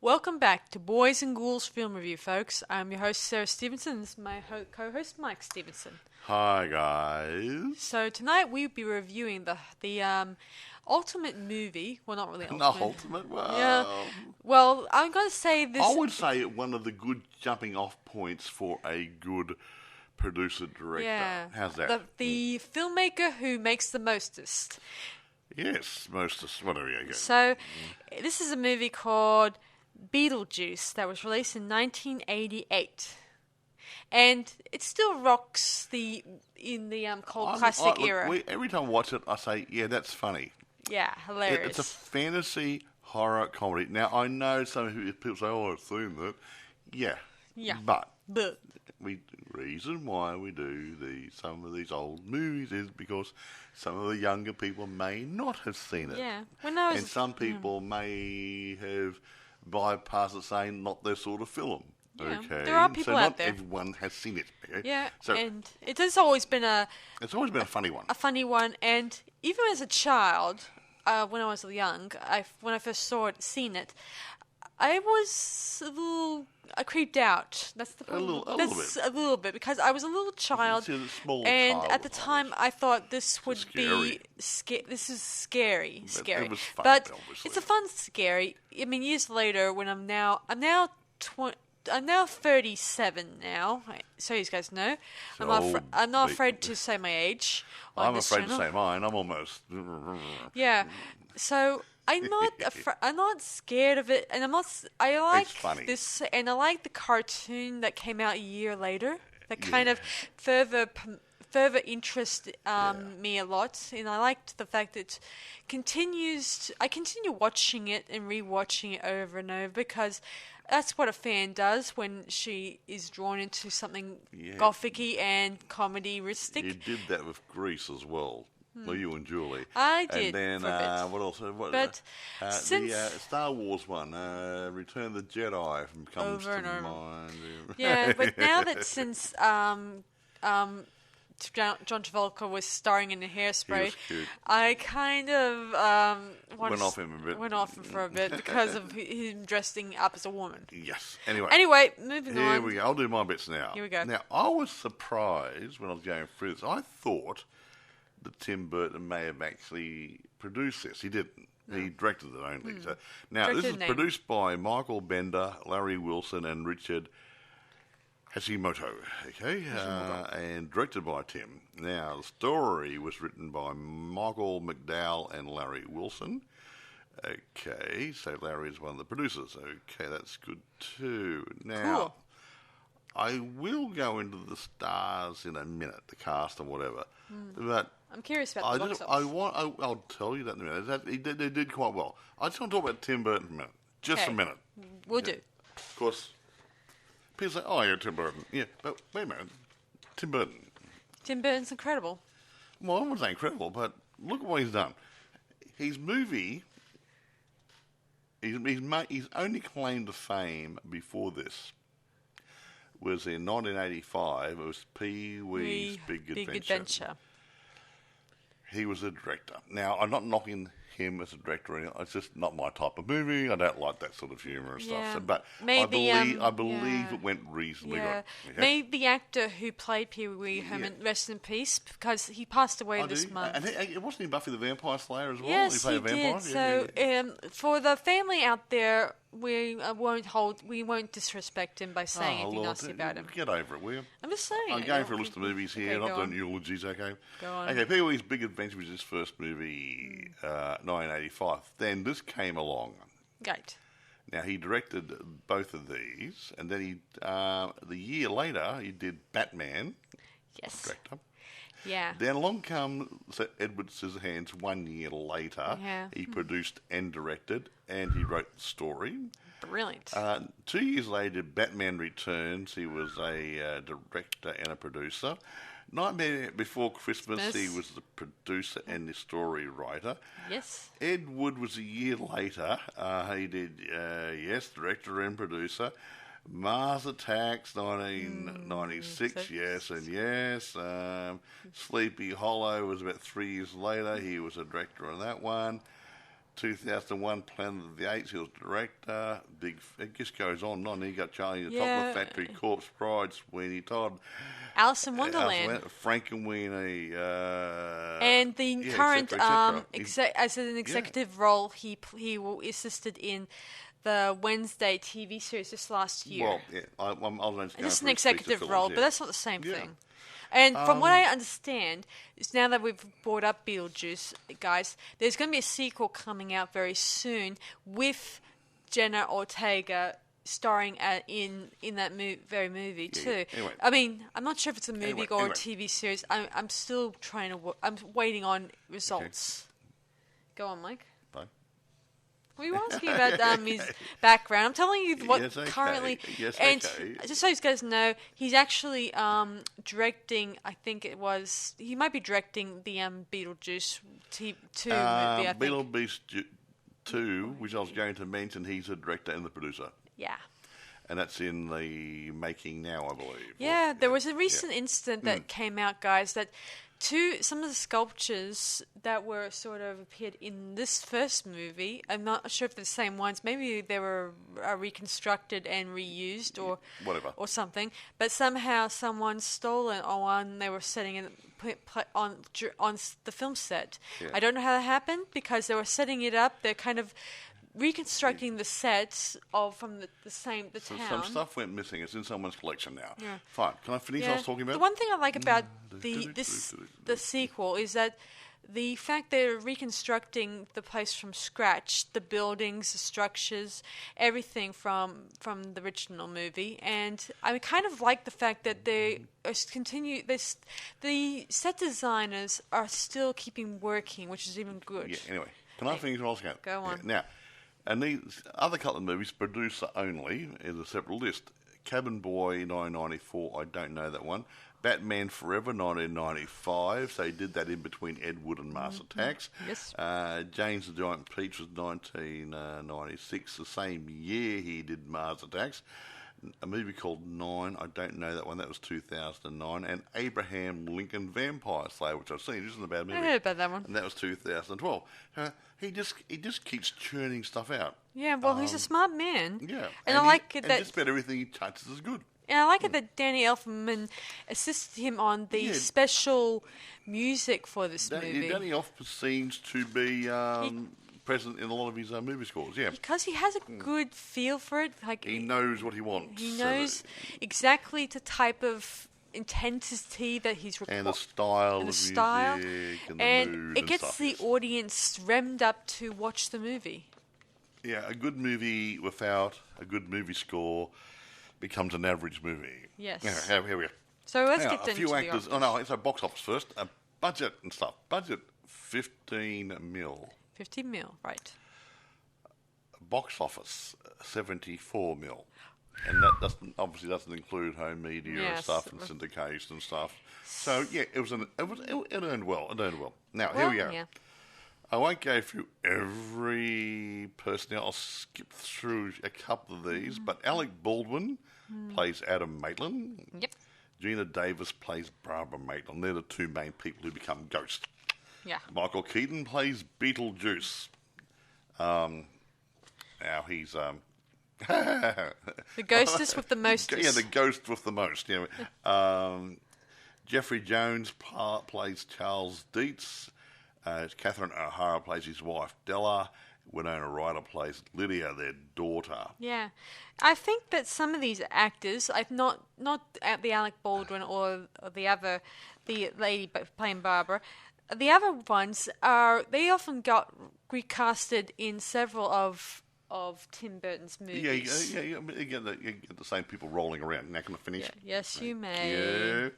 Welcome back to Boys and Ghouls Film Review, folks. I'm your host, Sarah Stephenson. This is my co-host, Mike Stephenson. Hi, guys. So tonight we'll be reviewing the ultimate movie. Well, not really ultimate. Not ultimate? Well... Yeah. Well, I'm going to say this... I would say one of the good jumping off points for a good producer-director. Yeah. How's that? The filmmaker who makes the mostest. Yes, mostest. Whatever you go. So, this is a movie called Beetlejuice that was released in 1988. And it still rocks in the cult classic era. Every time I watch it, I say, yeah, that's funny. Yeah, hilarious. It's a fantasy horror comedy. Now, I know some people say, oh, I've seen that. Yeah. Yeah. But the reason why we do some of these old movies is because some of the younger people may not have seen it. Yeah. And some people may have bypassed it saying not their sort of film. Yeah. Okay. There are people out there. Not everyone has seen it. Okay? Yeah, So and it has always been a funny one. A funny one, and even as a child, when I was young, when I first seen it, I was I creeped out. That's the problem. A little bit, because I was a little child, and at the time I thought this would be this is scary. It was fun, but obviously. it's a fun scary. I mean, years later, when I'm now 37 now, so you guys know. I'm not afraid to say my age. I'm afraid to say mine. I'm almost. Yeah, so I'm not scared of it, and I like this, and I like the cartoon that came out a year later. That kind of further interest me a lot, and I liked the fact that it continues. I continue watching it and rewatching it over and over because that's what a fan does when she is drawn into something gothic-y and comedy-ristic. You did that with Grease as well. Well, you and Julie. I did. And then what else? But since the Star Wars one, Return of the Jedi, comes to mind. Yeah, but now that since John Travolta was starring in the Hairspray, I kind of went off him a bit. Went off him for a bit because of him dressing up as a woman. Yes. Anyway, moving on. Here we go. I'll do my bits now. Here we go. Now, I was surprised when I was going through this. I thought that Tim Burton may have actually produced this. He didn't. No. He directed it only. So, now, this is produced by Michael Bender, Larry Wilson, and Richard Hashimoto, and directed by Tim. Now, the story was written by Michael McDowell and Larry Wilson. Okay, so Larry is one of the producers. Okay, that's good too. Now, cool. I will go into the stars in a minute, the cast and whatever. But I'm curious about the box office. I'll tell you that in a minute. They did quite well. I just want to talk about Tim Burton for a minute. Just a minute. We'll do. Of course, people say, oh, yeah, Tim Burton. Yeah, but wait a minute. Tim Burton. Tim Burton's incredible. Well, I wouldn't say incredible, but look at what he's done. His movie, his only claim to fame before this was in 1985. It was Pee-wee's Big Adventure. He was a director. Now, I'm not knocking him as a director. It's just not my type of movie. I don't like that sort of humour and stuff. So, but maybe, I believe it went reasonably good. Okay? Maybe the actor who played Pee-wee Herman, rest in peace, because he passed away this month. And it wasn't he Buffy the Vampire Slayer as well? Yes, he did. So for the family out there, we won't disrespect him by saying anything nasty about him. Get over it, will you? I'm just saying. I'm going for a list of movies here, not doing eulogies, okay? Go on. Okay, Pee-wee's Big Adventure was his first movie, 1985. Then this came along. Right. Now, he directed both of these, and then he, the year later, he did Batman. Yes. Director. Yeah. Then along comes Edward Scissorhands 1 year later. Yeah. He produced and directed, and he wrote the story. Brilliant. 2 years later, Batman Returns. He was a director and a producer. Nightmare Before Christmas, he was the producer and the story writer. Yes. Ed Wood was a year later. He did, director and producer. Mars Attacks, 1996, yes and yes. Sleepy Hollow was about 3 years later. He was a director on that one. 2001, Planet of the Apes. He was director. It just goes on and on. He got Charlie and the Chocolate Factory, Corpse Bride, Sweeney Todd, Alice in Wonderland, Frankenweenie, and the current as an executive role, he assisted in the Wednesday TV series just last year. Well, yeah, I'll just an executive role, but that's not the same thing. And from what I understand, is now that we've brought up Beetlejuice, guys, there's going to be a sequel coming out very soon with Jenna Ortega starring in that very movie too. Anyway. I mean, I'm not sure if it's a movie or a TV series. I'm still I'm waiting on results. Okay. Go on, Mike. Bye. Well, you were asking about his background. I'm telling you what currently... Yes, and just so you guys know, he's actually directing, I think it was... He might be directing the Beetlejuice 2 movie, I think. Beetlejuice 2, which I was going to mention, he's a director and the producer. Yeah. And that's in the making now, I believe. Yeah, there was a recent incident that came out, guys, that some of the sculptures that were sort of appeared in this first movie, I'm not sure if they're the same ones. Maybe they were reconstructed and reused or whatever or something. But somehow someone stole it on they were setting it on the film set. Yeah. I don't know how that happened because they were setting it up. They're kind of reconstructing the sets from the town. Some stuff went missing. It's in someone's collection now. Yeah. Fine. Can I finish what I was talking about? The one thing I like about the sequel is that the fact they're reconstructing the place from scratch, the buildings, the structures, everything from the original movie. And I kind of like the fact that they the set designers are still keeping working, which is even good. Yeah, anyway. Can I finish what I was going? Go on. Now, and these other couple of movies, producer only, is a separate list. Cabin Boy, 1994, I don't know that one. Batman Forever, 1995, so he did that in between Ed Wood and Mars Attacks. Yes. James the Giant Peach was 1996, the same year he did Mars Attacks. A movie called Nine, I don't know that one, that was 2009. And Abraham Lincoln Vampire Slayer, which I've seen, it isn't a bad movie. I heard about that one. And that was 2012. He just keeps churning stuff out. Yeah, well, he's a smart man. Yeah. And I like it that... just about everything he touches is good. And I like it that Danny Elfman assisted him on the special music for this movie. Danny Elfman seems to be present in a lot of his movie scores, yeah. Because he has a good feel for it. Like he knows what he wants. He knows exactly the type of intensity that he's and the style of music and the mood it gets stuff. The audience revved up to watch the movie. Yeah, a good movie without a good movie score becomes an average movie. Yes. Here we go. So let's get a few into actors. the Oscars. So box office first. Budget and stuff. Budget 15 mil. 15 mil, right. Box office 74 mil. And that obviously doesn't include home media and stuff and syndication and stuff. So yeah, it earned well. It earned well. Now here we go. Yeah. I won't go through every person. I'll skip through a couple of these. But Alec Baldwin plays Adam Maitland. Yep. Gina Davis plays Barbara Maitland. They're the two main people who become ghosts. Yeah. Michael Keaton plays Beetlejuice. Now he's the ghostess with the mostest. Yeah, the ghost with the most. Yeah. Jeffrey Jones plays Charles Dietz. Catherine O'Hara plays his wife Della. Winona Ryder plays Lydia, their daughter. Yeah, I think that some of these actors, I've not the Alec Baldwin or the lady playing Barbara. The other ones they often got recasted in several of Tim Burton's movies. Yeah. You get the same people rolling around. Now can I finish? Yeah. Yes, you may. Yeah.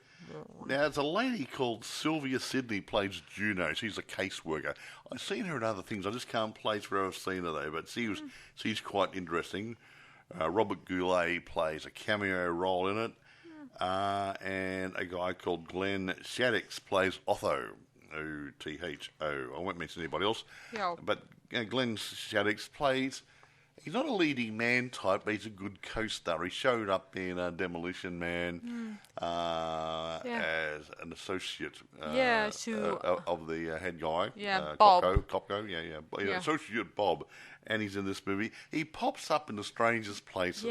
Now, there's a lady called Sylvia Sidney plays Juno. She's a caseworker. I've seen her in other things. I just can't place where I've seen her, though. But she's quite interesting. Robert Goulet plays a cameo role in it. And a guy called Glenn Shaddix plays Otho. O-T-H-O. I won't mention anybody else. Yeah. But Glenn Shaddix plays He's not a leading man type, but he's a good co-star. He showed up in Demolition Man as an associate of the head guy. Bob. Kopko, associate Bob. And he's in this movie. He pops up in the strangest places.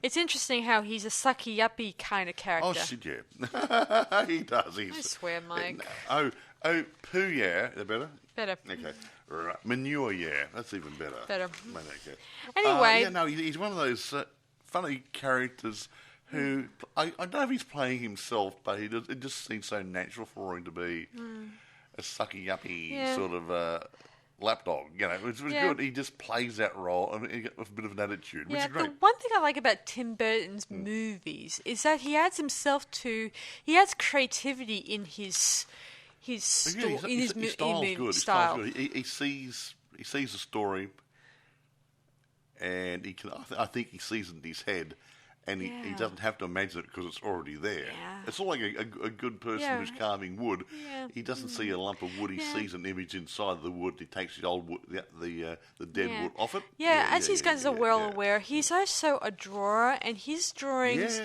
It's interesting how he's a sucky-yuppie kind of character. Oh, shit, yeah. He does. I swear, Mike. Poo, yeah. Is that better? Better. Okay. Right. Manure, yeah. That's even better. Better. Okay. Anyway. He's one of those funny characters who... I don't know if he's playing himself, but it just seems so natural for him to be a sucky-yuppie sort of... lapdog, it's really good. He just plays that role with a bit of an attitude, which is great. The one thing I like about Tim Burton's movies is that he adds creativity in his style's good. Style. He sees the story, and I think he sees it in his head. And he doesn't have to imagine it because it's already there. Yeah. It's not like a good person who's carving wood. Yeah. He doesn't see a lump of wood. He sees an image inside the wood. He takes the old wood, the dead wood off it. As you guys are well aware, he's also a drawer, and his drawings,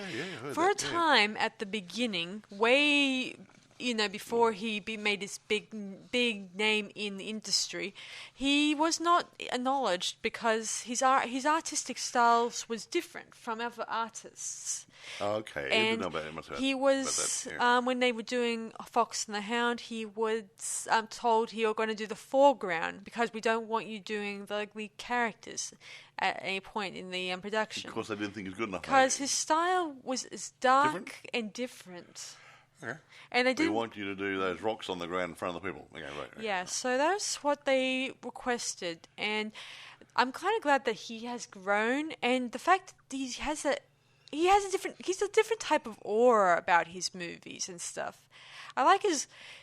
for a time at the beginning, way... before he made his big name in the industry, he was not acknowledged because his artistic styles was different from other artists. Okay, and I didn't know about him. He was when they were doing Fox and the Hound, he was told you're going to do the foreground because we don't want you doing the ugly characters at any point in the production. Because they didn't think he was good enough. Because his style was dark and different. Okay. And they didn't want you to do those rocks on the ground in front of the people. Okay, right. Yeah, so that's what they requested, and I'm kind of glad that he has grown, and the fact that he's a different type of aura about his movies and stuff. I like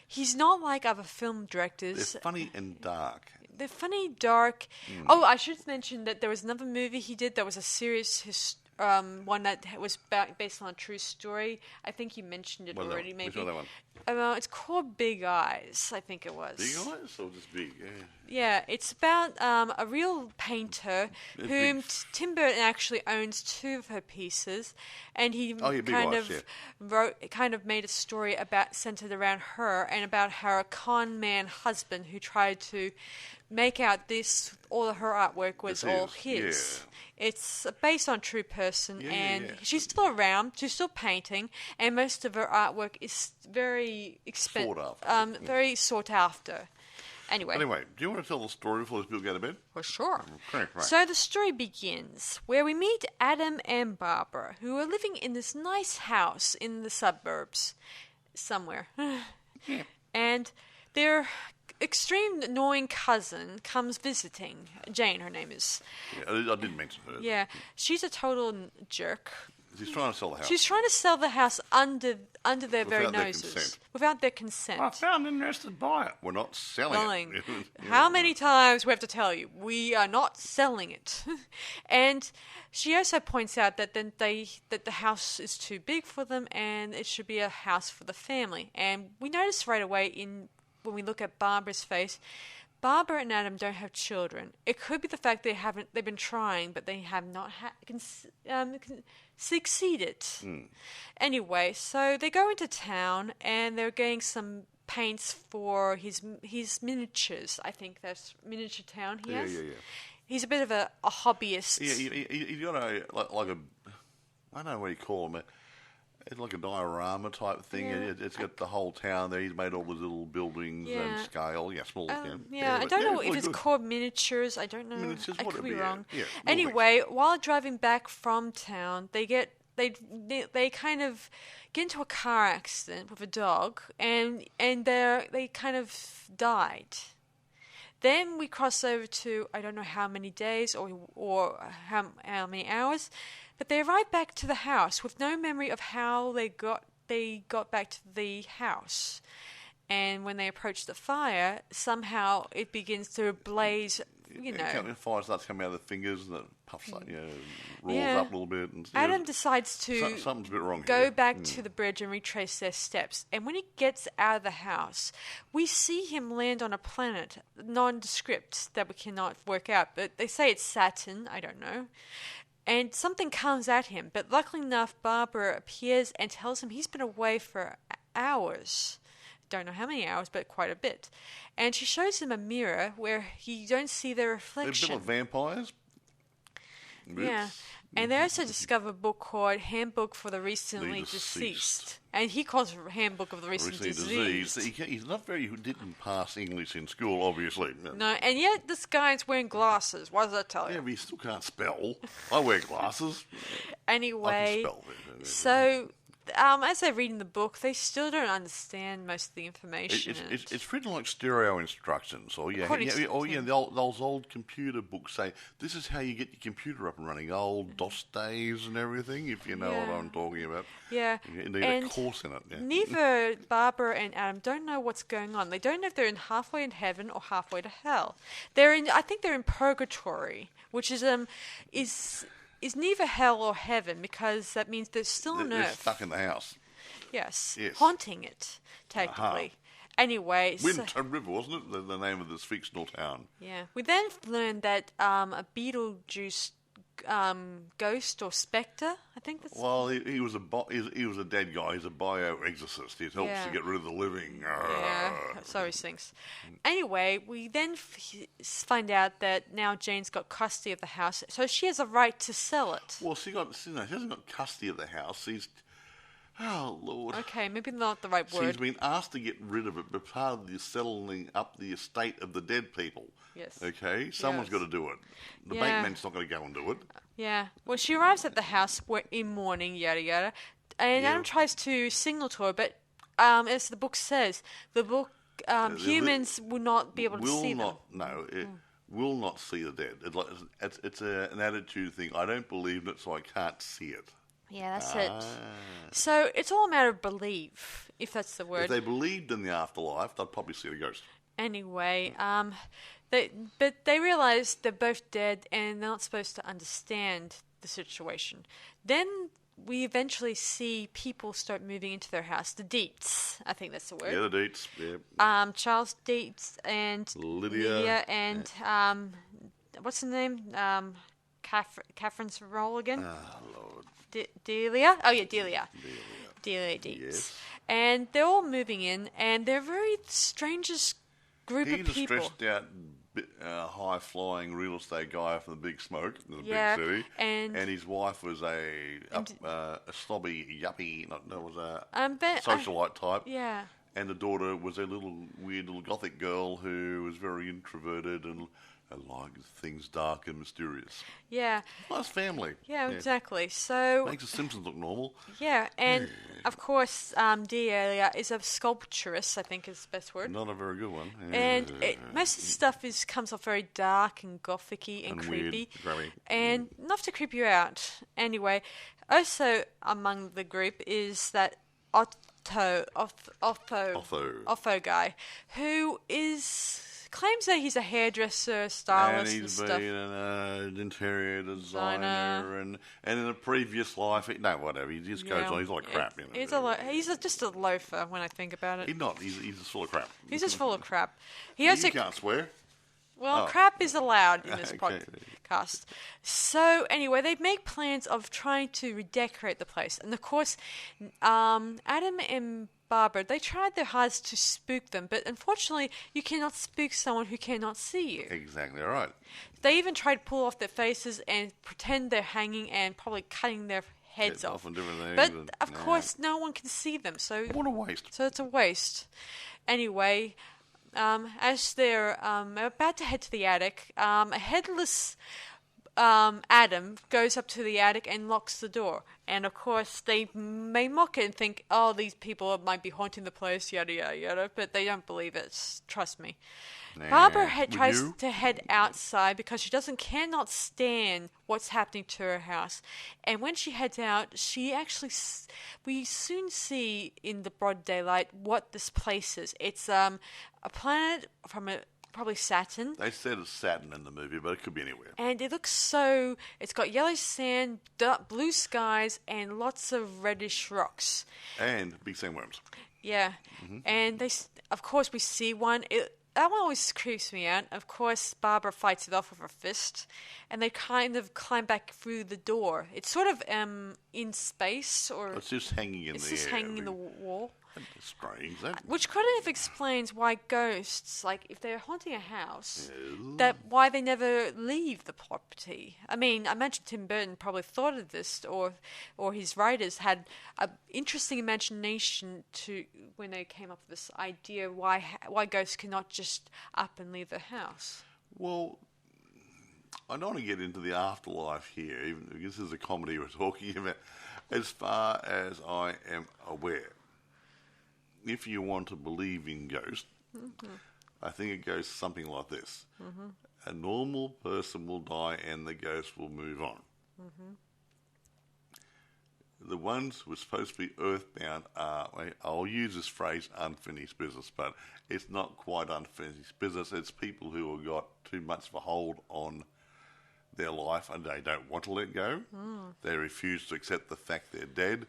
he's not like other film directors. They're funny and dark. They're funny, dark. Oh, I should mention that there was another movie he did that was a serious one that was based on a true story. I think you mentioned it already. Maybe. Which one, that one? It's called Big Eyes. I think it was. Big Eyes or just big? Yeah. Yeah, it's about a real painter whom Tim Burton actually owns two of her pieces, and he kind of made a story centered around her and about her con man husband who tried to make out all of her artwork was all his. Yeah. It's based on a true person, she's still around. She's still painting, and most of her artwork is very expensive, very sought after. Anyway, do you want to tell the story before people go to bed? Well, sure. Okay, right. So the story begins where we meet Adam and Barbara, who are living in this nice house in the suburbs somewhere. And their extreme annoying cousin comes visiting. Jane, her name is. Yeah, I didn't mention her. Yeah, she's a total jerk. She's trying to sell the house. She's trying to sell the house under their very noses. Without their consent. I found an interested buyer. We're not selling it. How many times we have to tell you? We are not selling it. And she also points out that that the house is too big for them and it should be a house for the family. And we notice right away when we look at Barbara's face, Barbara and Adam don't have children. It could be the fact they've been trying, but they have not succeeded. Anyway, so they go into town and they're getting some paints for his miniatures. I think that's miniature town he has. Yeah. He's a bit of a hobbyist. Yeah, he's got like a I don't know what you call him. It's like a diorama type thing. Yeah. It's got the whole town there. He's made all these little buildings and scale. Yeah, small. I don't know if it's called miniatures. I don't know. Miniatures, I could be wrong. Yeah, anyway, while driving back from town, they kind of get into a car accident with a dog, and they kind of died. Then we cross over to I don't know how many days or how many hours. But they arrive back to the house with no memory of how they got back to the house. And when they approach the fire, somehow it begins to blaze fire starts coming out of the fingers and it puffs up, rolls up a little bit. And Adam decides to something's a bit wrong go back to the bridge and retrace their steps. And when he gets out of the house, we see him land on a planet, nondescript, that we cannot work out. But they say it's Saturn, I don't know. And something comes at him. But luckily enough, Barbara appears and tells him he's been away for hours. Don't know how many hours, but quite a bit. And she shows him a mirror where you don't see the reflection. They're vampires? Yeah. And they also discover a book called Handbook for the Recently Deceased. And he calls it Handbook of the Recently Deceased. He's not he didn't pass English in school, obviously. No, and yet this guy's wearing glasses. What does that tell you? Yeah, but he still can't spell. I wear glasses. Anyway, I can spell. So as they're reading the book, they still don't understand most of the information. It's written like stereo instructions, those old computer books say this is how you get your computer up and running. Old DOS days and everything, if you know what I'm talking about. Yeah, you need a course in it. Yeah. Neither Barbara and Adam don't know what's going on. They don't know if they're halfway in heaven or halfway to hell. I think they're in purgatory, which is neither hell or heaven, because that means they're still on Earth. They're stuck in the house. Yes. Haunting it, technically. Anyway. Winter River, wasn't it? The name of this fictional town. Yeah. We then learned that a Beetlejuice ghost or spectre, I think that's... Well, he was a dead guy. He's a bio-exorcist. He helps to get rid of the living. Yeah, so he thinks. Anyway, we then find out that now Jane's got custody of the house, so she has a right to sell it. Well, she hasn't got custody of the house. Oh, Lord. Okay, maybe not the right word. She's been asked to get rid of it, but part of the settling up the estate of the dead people. Yes. Okay? Someone's got to do it. The bankman's not going to go and do it. Yeah. Well, she arrives at the house in mourning, yada, yada. And Adam tries to signal to her, but as the book says, humans will not be able to see them. No, will not see the dead. It's an attitude thing. I don't believe in it, so I can't see it. Yeah, that's it. So it's all a matter of belief, if that's the word. If they believed in the afterlife, they'd probably see a ghost. Anyway, but they realise they're both dead and they're not supposed to understand the situation. Then we eventually see people start moving into their house. The Dietz, I think that's the word. Yeah, the Dietz. Yeah. Charles Dietz and Lydia and what's her name? Catherine's role again. Oh, Lord. Delia? Oh, yeah, Delia. Delia Dietz. Yes. And they're all moving in, and they're very strangest group of people. He's a stressed-out, high-flying real estate guy from the Big Smoke in the big city. And his wife was a snobby yuppie, socialite type. Yeah. And the daughter was a weird little gothic girl who was very introverted and like things dark and mysterious. Yeah. Nice family. Yeah, exactly. So makes the Simpsons look normal. Yeah, and of course, Delia is a sculpturist, I think is the best word. Not a very good one. And most of the stuff comes off very dark and gothic-y and creepy. Weird, and enough to creep you out. Anyway, also among the group is that Otto guy, who claims that he's a hairdresser, stylist, and stuff. And he's been an interior designer, and in a previous life, he just goes on. He's like crap. He's just a loafer when I think about it. He's not. He's just full of crap. He's just full of crap. You can't swear. Well, crap is allowed in this podcast. So, anyway, they make plans of trying to redecorate the place. And, of course, Adam and Barbara, they tried their hardest to spook them, but unfortunately, you cannot spook someone who cannot see you. Exactly right. They even tried to pull off their faces and pretend they're hanging and probably cutting their heads off. And different things, but, of course, no one can see them. So what a waste. So it's a waste. Anyway, as they're about to head to the attic, a headless Adam goes up to the attic and locks the door. And, of course, they may mock it and think, oh, these people might be haunting the place, yada, yada, yada. But they don't believe it. Trust me. Barbara tries to head outside because she cannot stand what's happening to her house. And when she heads out, we soon see in the broad daylight what this place is. It's a planet from probably Saturn. They said it's Saturn in the movie, but it could be anywhere. And it looks so... It's got yellow sand, dark blue skies, and lots of reddish rocks. And big sandworms. Yeah. Mm-hmm. And of course we see one. That one always creeps me out. Of course, Barbara fights it off with her fist, and they kind of climb back through the door. It's sort of in space, or it's just hanging in the air. It's just hanging in the wall. That's strange. Which kind of explains why ghosts, like if they're haunting a house, why they never leave the property. I mean, I imagine Tim Burton probably thought of this, or his writers had an interesting imagination when they came up with this idea why ghosts cannot just up and leave the house. Well, I don't want to get into the afterlife here, even if this is a comedy we're talking about. As far as I am aware, if you want to believe in ghosts, I think it goes something like this. A normal person will die and the ghost will move on. The ones who are supposed to be earthbound are, I'll use this phrase, unfinished business, but it's not quite unfinished business. It's people who have got too much of a hold on their life and they don't want to let go. They refuse to accept the fact they're dead.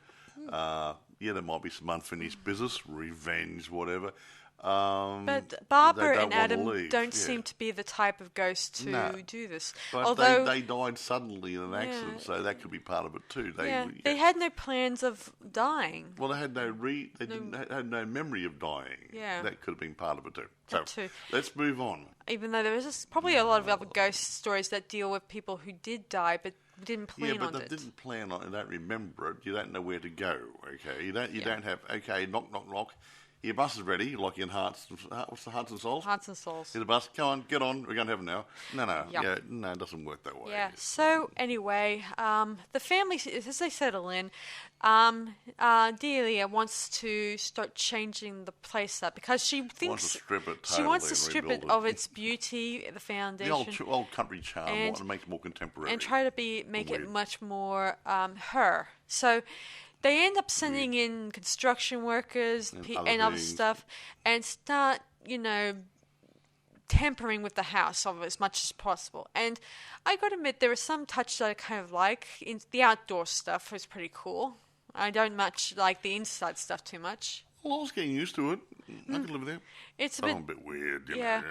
There might be some unfinished business, revenge, whatever. But Barbara and Adam don't seem to be the type of ghost to do this. But although they died suddenly in an accident, so that could be part of it too. They had no plans of dying. Well, they had had no memory of dying. Yeah. That could have been part of it too. So let's move on. Even though there is probably a lot of other ghost stories that deal with people who did die, but didn't plan on it. Yeah, but they didn't plan on it. They don't remember it. You don't know where to go. Okay, you don't have. Okay, knock, knock, knock. Your bus is ready, like in Hearts. What's the Hearts and Souls? Hearts and Souls. Here's the bus. Come on, get on. We're going to have it now. No. Yep. Yeah, no, it doesn't work that way. Yeah. So anyway, the family, as they settle in, Delia wants to start changing the place up because she thinks she wants to strip it of its beauty, the foundation, the old country charm, and make it more contemporary, and try to make it much more her. So they end up sending in construction workers and other stuff and start, tampering with the house as much as possible. And I got to admit, there was some touch that I kind of like. The outdoor stuff was pretty cool. I don't much like the inside stuff too much. Well, I was getting used to it. I could live there. It's a bit weird, yeah.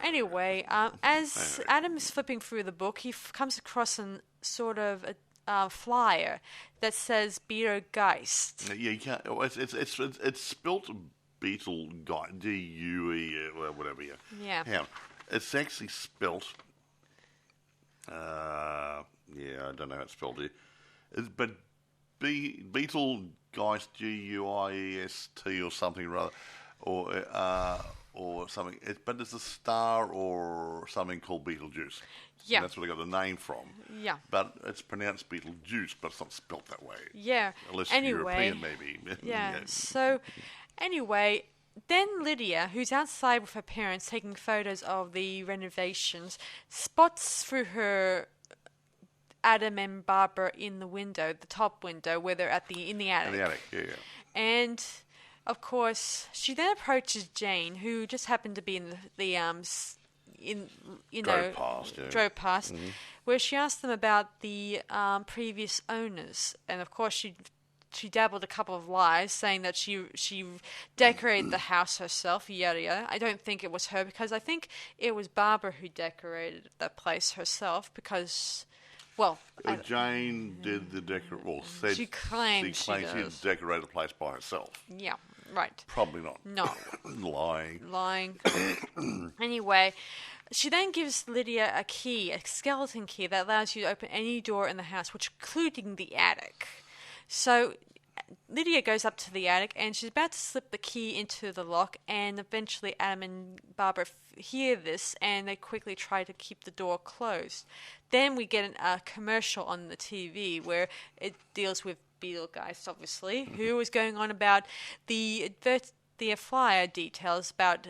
Anyway, as Adam is flipping through the book, he comes across a sort of a flyer that says Betelgeuse. Yeah, you can't. It's spelt Betelgeuse, D-U-E, whatever. Yeah. It's actually spelt. I don't know how it's spelled here. But Betelgeuse, G-U-I-E-S-T or something rather, or something. But it's a star or something called Beetlejuice. Yeah. And that's where they got the name from. Yeah. But it's pronounced Beetlejuice, but it's not spelt that way. Yeah. Unless you're European, maybe. Yeah. So, anyway, then Lydia, who's outside with her parents taking photos of the renovations, spots through her Adam and Barbara in the window, the top window, where they're in the attic. In the attic, yeah. And of course, she then approaches Jane, who just happened to be in drove past, where she asked them about the previous owners, and of course she dabbled a couple of lies, saying that she decorated the house herself, yada yada. I don't think it was her, because I think it was Barbara who decorated that place herself, because, well... Jane did the decoration, well, said she claimed she did decorate the place by herself. Yeah, right. Probably not. No. Lying. Anyway... She then gives Lydia a skeleton key that allows you to open any door in the house, which including the attic. So Lydia goes up to the attic and she's about to slip the key into the lock, and eventually Adam and Barbara hear this and they quickly try to keep the door closed. Then we get a commercial on the TV where it deals with Betelgeuse, obviously, who is going on about the flyer details about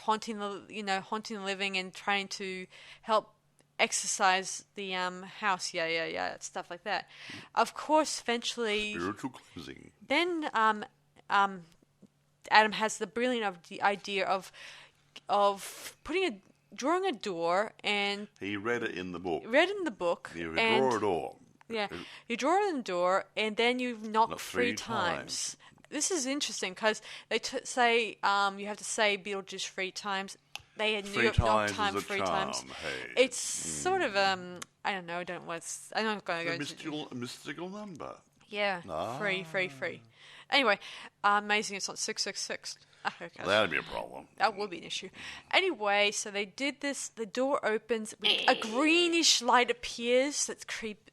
haunting the living and trying to help exercise the house, stuff like that. Of course, eventually, spiritual cleansing. Then Adam has the brilliant idea of drawing a door, and he read it in the book. You draw a door. Yeah, you draw in the door, and then you knock 3 times. This is interesting because they say you have to say Beetlejuice 3 times. They had knock time 3 times. Hey. It's sort of I don't know. I'm not going to go into a mystical number. Yeah, 3. Anyway, amazing. It's not 666. Okay. That'd be a problem. That would be an issue. Anyway, so they did this. The door opens. A greenish light appears.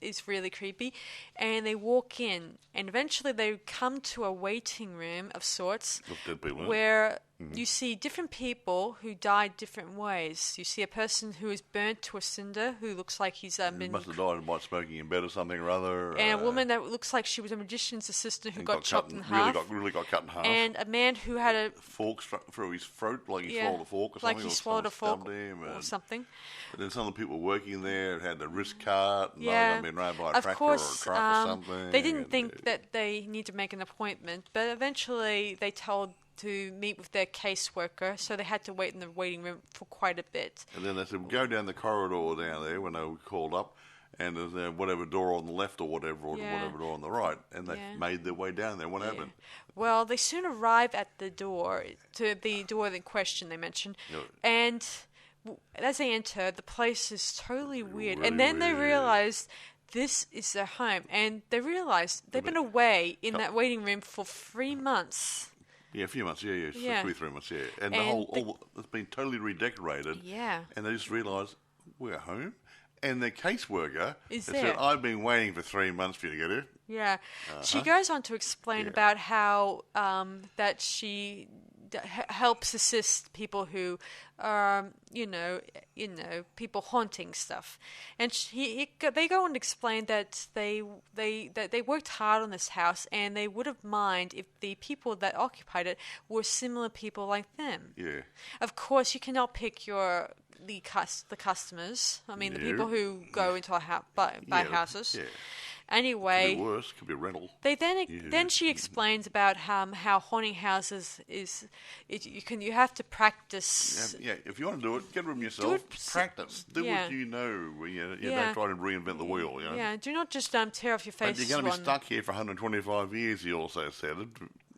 Is really creepy. And they walk in. And eventually they come to a waiting room of sorts. Where you see different people who died different ways. You see a person who is burnt to a cinder, who looks like he's been... must have died by smoking in bed or something or other. And a woman that looks like she was a magician's assistant who got chopped in half. Really got cut in half. And a man who had a... fork struck through his throat, like he swallowed a fork or something. Like he swallowed a fork or something. But then some of the people working there had their wrist cut, and they had been run by a tractor or a truck or something. They didn't think that they need to make an appointment, but eventually they told to meet with their caseworker, so they had to wait in the waiting room for quite a bit. And then they said, go down the corridor down there when they were called up, and there's whatever door on the left or whatever door on the right, and they made their way down there. What happened? Well, they soon arrive at the door in question they mentioned, and as they enter, the place is totally weird. Really and then they realize this is their home, and they realize they've been away in that waiting room for 3 months. Yeah, a few months, 3 months, And it's been totally redecorated. Yeah. And they just realised, we're home. And the caseworker said, I've been waiting for 3 months for you to get here. Yeah. She goes on to explain about how that she helps assist people who are, people haunting stuff. And they go on to explain that they worked hard on this house, and they would have mind if the people that occupied it were similar people like them. Yeah. Of course, you cannot pick the customers. I mean, the people who go into a house, buy houses. Yeah. Anyway, could be worse. Could be a rental. Then she explains about how haunting houses you have to practice. Yeah, if you want to do it, get a room yourself. Practice. Do what you know. Don't try to reinvent the wheel. Yeah. Do not just tear off your face. But you're going to be stuck here for 125 years. He also said.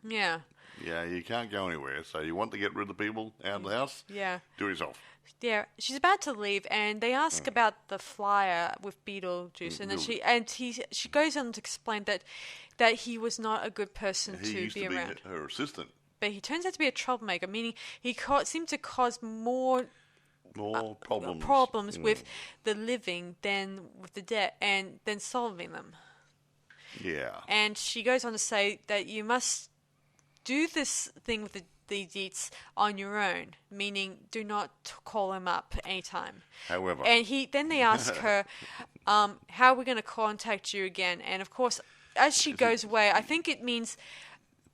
Yeah. Yeah, you can't go anywhere. So you want to get rid of the people out of the house? Yeah. Do it yourself. Yeah, she's about to leave, and they ask about the flyer with Beetlejuice, and then she goes on to explain that he was not a good person to be around. Be her assistant, but he turns out to be a troublemaker, meaning he seemed to cause more problems with the living than with the dead, and then solving them. Yeah, and she goes on to say that you must do this thing with the deets on your own, meaning do not call him up anytime. However, and then they ask her, how are we going to contact you again? And of course, as she goes away, I think it means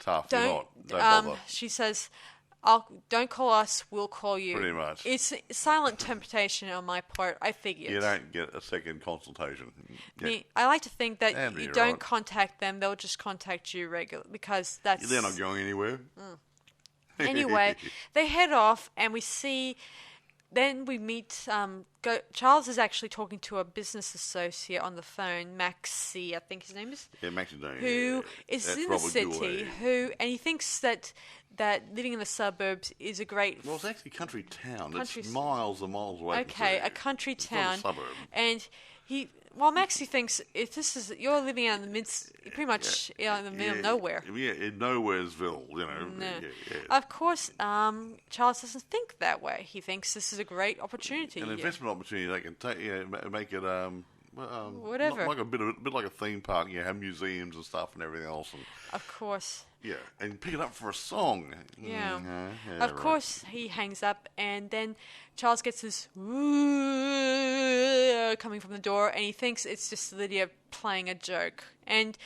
don't bother. She says, don't call us, we'll call you. Pretty much. It's silent temptation on my part, I figured. You don't get a second consultation. I like to think that you don't contact them, they'll just contact you regularly, because that's... They're not going anywhere. Anyway, they head off, and we see... Then we meet... Charles is actually talking to a business associate on the phone, Maxie, I think his name is. Yeah, Maxie. Who is in the city, and he thinks that living in the suburbs is a great... Well, it's actually a country town. It's miles and miles away. Okay, a country town. It's not a suburb. And Maxie thinks if you're living out in the pretty much in the middle of nowhere. Yeah, in Nowheresville, No. Yeah. Of course, Charles doesn't think that way. He thinks this is a great opportunity. An investment opportunity they can take, make it whatever, like a bit like a theme park. You have museums and stuff and everything else. And, of course. Yeah, and pick it up for a song. Yeah. Of course, he hangs up, and then Charles gets this coming from the door, and he thinks it's just Lydia playing a joke. And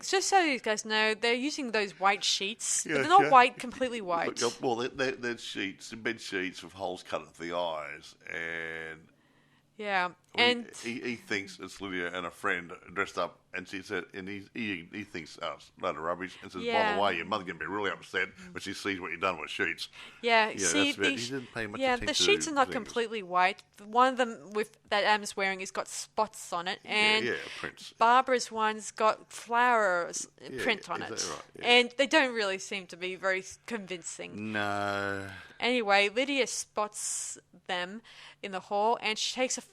just so you guys know, they're using those white sheets, but they're not white, completely white. Well, they're sheets, bed sheets with holes cut into the eyes, and Yeah, Well, and he thinks it's Lydia and a friend dressed up, and she said, and he thinks, oh, it's a load of rubbish, and says, by the way, your mother can be really upset when she sees what you've done with sheets. Yeah, Yeah, see, that's about, he didn't pay much yeah, attention the sheets to are not things. completely white. One of them with that Adam's wearing has got spots on it, and prints. Barbara's one's got flowers print on it, right? Yeah. and they don't really seem to be very convincing. No. Anyway, Lydia spots them in the hall, and she takes a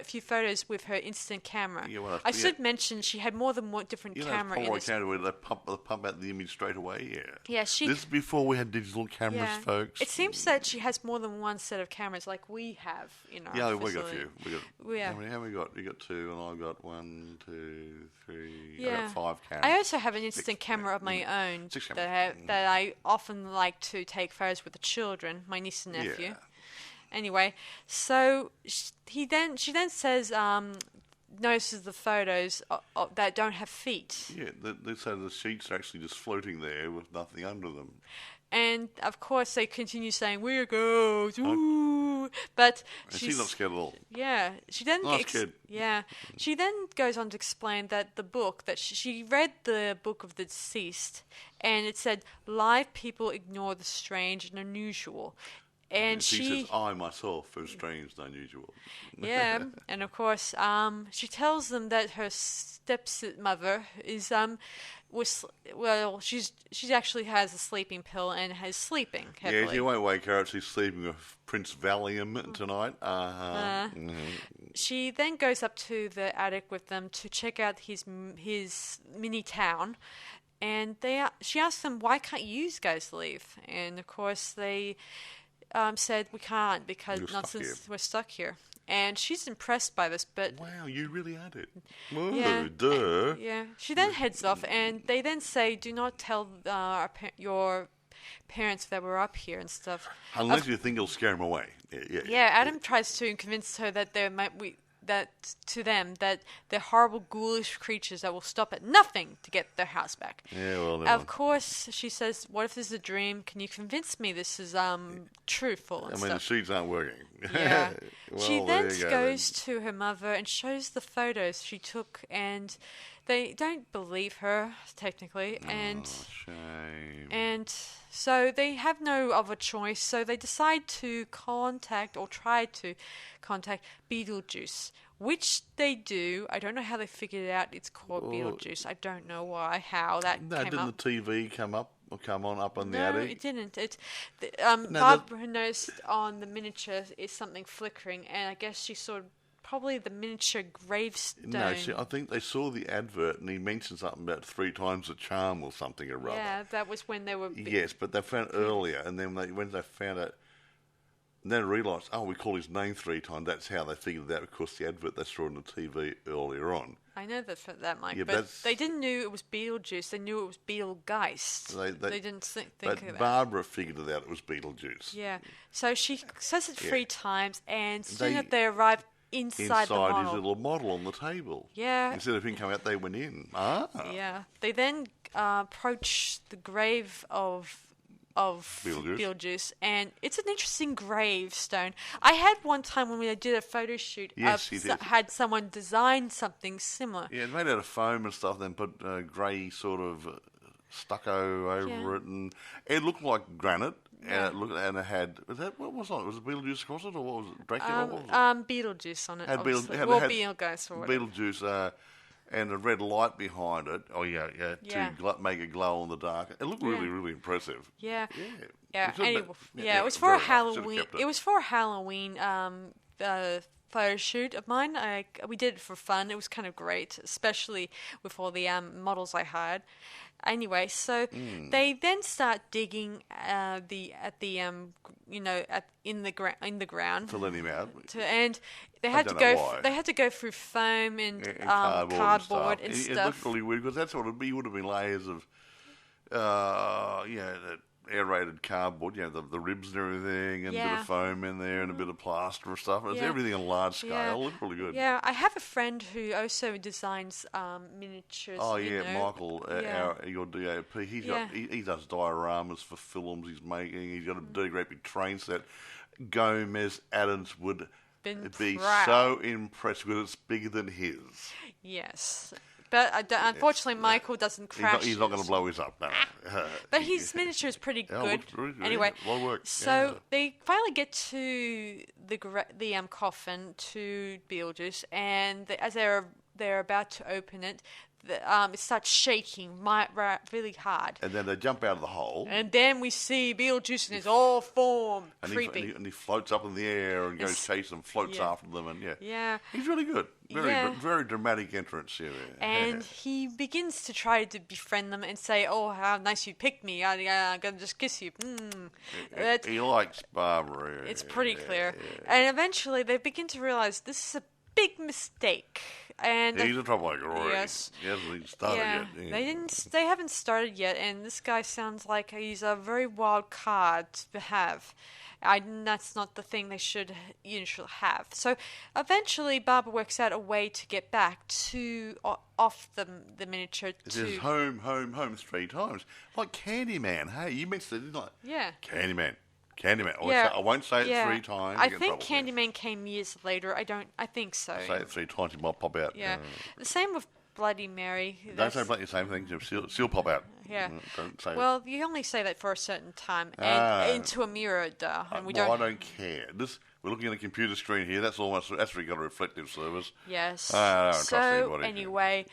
few photos with her instant camera. Yeah, well, I should mention she had more than one different camera in this. Where they pump out the image straight away. Yeah. Yeah, This is before we had digital cameras, folks. It seems that she has more than one set of cameras, like we have in our we got a facility. few. How many have we got? You got 2, and I've got 1, 2, 3. Yeah. I got 5 cameras. I also have an instant camera of my own that I often like to take photos with the children, my niece and nephew. Yeah. Anyway, so she then says, notices the photos that don't have feet. Yeah, so the sheets are actually just floating there with nothing under them. And of course, they continue saying, "We're ghosts, ooh!" But she's not scared at all. Yeah, she then she then goes on to explain that the book that she read the book of the deceased, and it said live people ignore the strange and unusual. And she says, I myself am strange and unusual. Yeah, and of course, she tells them that her stepmother is she actually has a sleeping pill and is sleeping heavily. Yeah, she won't wake her up. She's sleeping with Prince Valium tonight. She then goes up to the attic with them to check out his mini town. And she asks them, why can't you guys leave? And of course, they said, we can't because we're stuck here. And she's impressed by this, but... Wow, you really had it. Whoa, yeah, duh. Yeah. She then heads off, and they then say, do not tell your parents that we're up here and stuff. Unless you think it'll scare them away. Yeah, Adam tries to convince her that they're horrible, ghoulish creatures that will stop at nothing to get their house back. Yeah, well, of course, she says, what if this is a dream? Can you convince me this is truthful and stuff? The sheets aren't working. Yeah. Well, she then goes to her mother and shows the photos she took, and they don't believe her, technically. Shame. And so they have no other choice, so they decide to try to contact Beetlejuice, which they do. I don't know how they figured it out. It's called Beetlejuice. I don't know how that came up. Didn't the TV come on up on the attic? attic? No, it didn't. Barbara noticed on the miniature is something flickering, and I guess she saw probably the miniature gravestone. No, I think they saw the advert, and he mentioned something about 3 times the charm or something or other. Yeah, that was when they were... Yes, but they found it earlier, and then when they found it, and then realised, we call his name 3 times. That's how they figured it out, because the advert they saw on the TV earlier on. I know that, Mike, but they didn't know it was Beetlejuice. They knew it was Betelgeuse. They didn't think of that. Barbara figured it out. It was Beetlejuice. Yeah. So she says it 3 times, and soon as they arrive inside the model. His little model on the table. Yeah. Instead of him coming out, they went in. Yeah. They then approach the grave of Beetlejuice, and it's an interesting gravestone. I had one time when we did a photo shoot. Had someone design something similar. Yeah, it made out of foam and stuff, then put grey sort of stucco over it, and it looked like granite. Yeah. And it had, what was on it? Was it Beetlejuice across it, or what was it? Dracula? What was it? Beetlejuice on it. Beetlejuice or whatever. Beetlejuice, and a red light behind it. To make it glow in the dark. It looked really, really impressive. Yeah. It was for a Halloween. It was for a Halloween photo shoot of mine. We did it for fun. It was kind of great, especially with all the models I had. Anyway, so they then start digging in the ground to let him out. And they had to go. They had to go through foam and cardboard and stuff. It looked really weird because that's what it would have been, layers of, aerated cardboard, the ribs and everything, and a bit of foam in there, and a bit of plaster and stuff. It's everything on large scale. It looked really good. Yeah, I have a friend who also designs miniatures. Oh yeah, Michael, your DOP. He does dioramas for films he's making. He's got a great big train set. Gomez Adams would be so impressed because it's bigger than his. Yes. But unfortunately, Michael doesn't crash. He's not going to blow his up, no. But his miniature is pretty good. Anyway, a lot of work. So they finally get to the coffin to Beetlejuice, and as they're about to open it, it starts shaking really hard. And then they jump out of the hole. And then we see Beetlejuice in his all form, creepy. And he floats up in the air and goes chase them, floats after them, and he's really good. Very dramatic entrance. Yeah. And he begins to try to befriend them and say, "Oh, how nice you picked me! I'm gonna just kiss you." He likes Barbara. It's pretty clear. And eventually, they begin to realize this is a big mistake. And he's a troublemaker already. Yes. He hasn't even started yet. Yeah. They haven't started yet, and this guy sounds like he's a very wild card to have. That's not the thing they should have. So eventually, Barbara works out a way to get back off the miniature. It says home 3 times, like Candyman. Hey, you mentioned it, didn't you? Yeah. Candyman. I won't say it 3 times. I think Candyman came years later. I think so. Say it 3 times, it might pop out. Yeah. The same with Bloody Mary. Don't say the same thing. She'll pop out. Yeah. Don't say well, you only say that for a certain time and into a mirror, and I don't care. We're looking at a computer screen here. That's really got a reflective surface. Yes. I don't trust anybody. Anyway,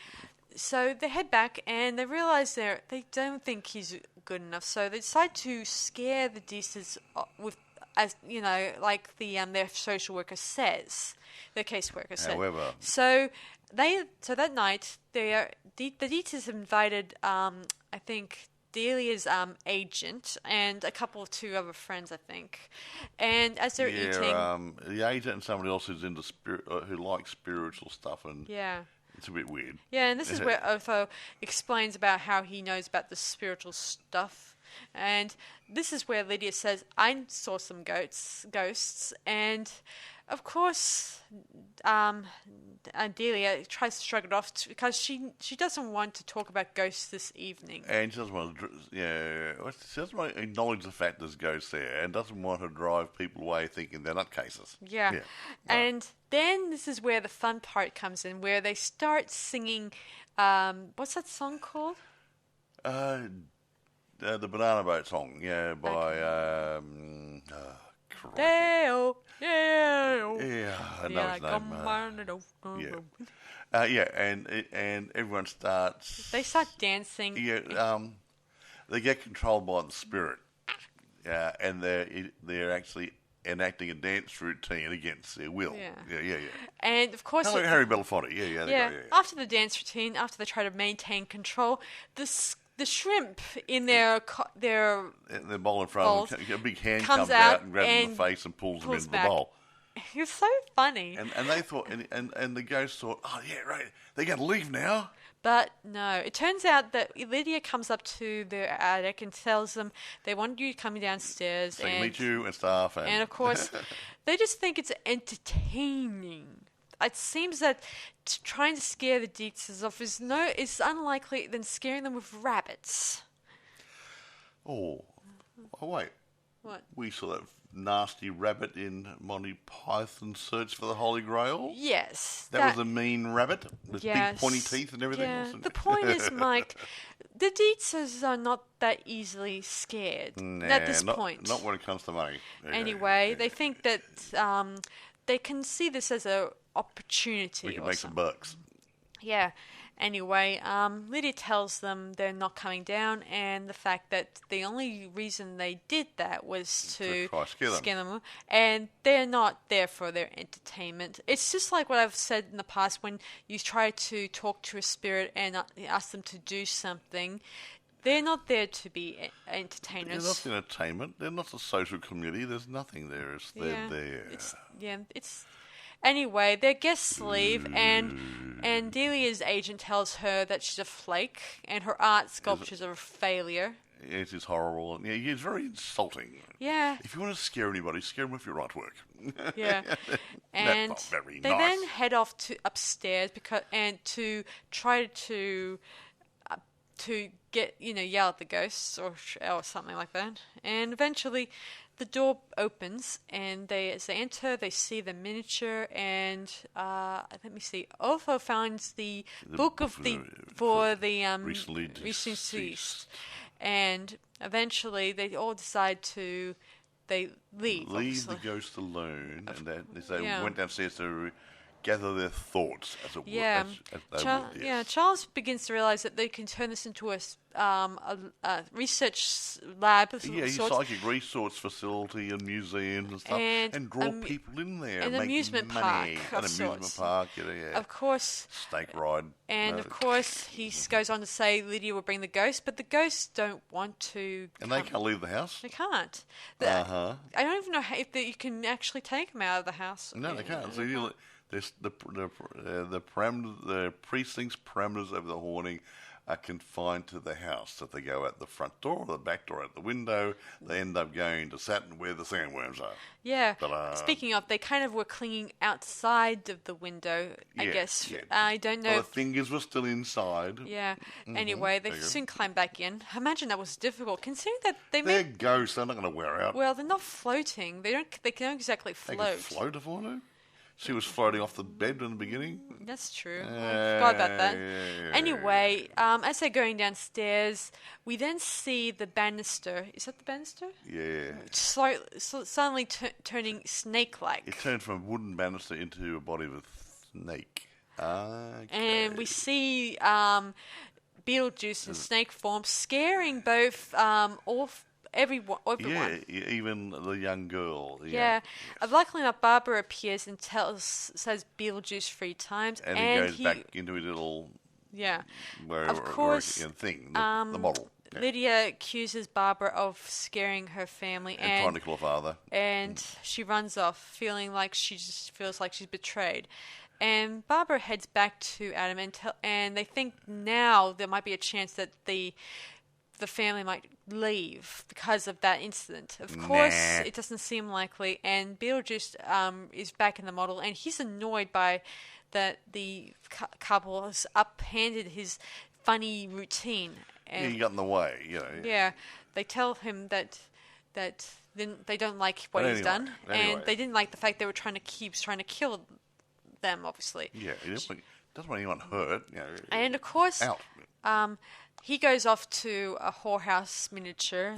so they head back and they realize they don't think he's good enough, so they decide to scare the Deeses with, as you know, like their social worker says, their caseworker said. However, so that night the Deeses invited I think Delia's agent and a couple of 2 other friends, I think, and as they're eating, the agent and somebody else who's into who likes spiritual stuff, and it's a bit weird. Yeah, and this is where Otho explains about how he knows about the spiritual stuff. And this is where Lydia says, I saw some ghosts. And, of course, Delia tries to shrug it off because she doesn't want to talk about ghosts this evening. And she doesn't want to acknowledge the fact there's ghosts there and doesn't want to drive people away thinking they're nutcases. Yeah. And then this is where the fun part comes in, where they start singing, what's that song called? The Banana Boat song, by... Deo. Yeah, I know his name. And everyone starts... They start dancing. Yeah, they get controlled by the spirit. And they're actually enacting a dance routine against their will. Yeah. And, of course... Hello, Harry Belafonte. Yeah. After the dance routine, after they try to maintain control, the shrimp in their bowl in front of them, a big hand comes out and grabs them in the face and pulls them into the bowl. It's so funny. And they thought, and the ghost thought, oh yeah, right, they're going to leave now. But no, it turns out that Lydia comes up to their attic and tells them they want you coming downstairs so they meet you and stuff. And of course, they just think it's entertaining. It seems that trying to scare the Deetzes off is unlikely than scaring them with rabbits. Oh wait. What? We saw that nasty rabbit in Monty Python's Search for the Holy Grail. Yes. That was a mean rabbit with big pointy teeth and everything. Yeah. The point is, Mike, the Deetzes are not that easily scared at this point. Not when it comes to money. Anyway, they think that they can see this as an opportunity. We can make some bucks. Yeah. Anyway, Lydia tells them they're not coming down, and the fact that the only reason they did that was to scare them. And they're not there for their entertainment. It's just like what I've said in the past, when you try to talk to a spirit and ask them to do something, they're not there to be entertainers. They're not entertainment. They're not a social community. There's nothing there. They're there. Anyway, their guests leave, and Delia's agent tells her that she's a flake, and her art sculptures are a failure. It is horrible. Yeah, it's very insulting. Yeah. If you want to scare anybody, scare them with your artwork. Yeah. And that's not very they nice. then head off to upstairs to try to get, yell at the ghosts or something like that. And eventually the door opens, and as they enter, they see the miniature, and let me see. Otho finds the book for the recently deceased, and eventually they all decide to leave. Leave the ghost alone, and they went downstairs to gather their thoughts, as it were. Charles begins to realize that they can turn this into a research lab of sorts. Psychic resource facility and museums and stuff, and draw people in there. An amusement park. Of course. Snake ride. And of course, he goes on to say Lydia will bring the ghost, but the ghosts don't want to And they can't leave the house? They can't. I don't even know if you can actually take them out of the house. No, they can't. So the precinct's parameters over the haunting are confined to the house. So if they go out the front door or the back door, out the window, they end up going to Saturn where the sandworms are. Yeah. Speaking of, they kind of were clinging outside of the window, I guess. Yeah. I don't know. The fingers were still inside. Yeah. Mm-hmm. Anyway, they soon climbed back in. I imagine that was difficult, considering that they're ghosts. They're not going to wear out. Well, they're not floating. They don't exactly float. They can float if I know. She was floating off the bed in the beginning. That's true. I forgot about that. Anyway, as they're going downstairs, we then see the banister. Is that the banister? Yeah. Suddenly turning snake-like. It turned from a wooden banister into a body of a snake. Okay. And we see Beetlejuice in snake form scaring both everyone. Yeah, even the young girl. Yeah. Luckily enough, Barbara appears and says Beetlejuice 3 times. And he goes back into his little... Yeah. Of course. Thing, the model. Yeah. Lydia accuses Barbara of scaring her family. And trying to kill her father. And she runs off, feeling like she just feels like she's betrayed. And Barbara heads back to Adam and they think now there might be a chance that the family might leave because of that incident. Of course, it doesn't seem likely, and Beetlejuice is back in the model, and he's annoyed by that the couple has uphanded his funny routine. And he got in the way, Yeah, they tell him that they don't like what he's done, and they didn't like the fact they were trying to kill them, obviously. Yeah, he doesn't want anyone hurt. And of course, out. He goes off to a whorehouse miniature.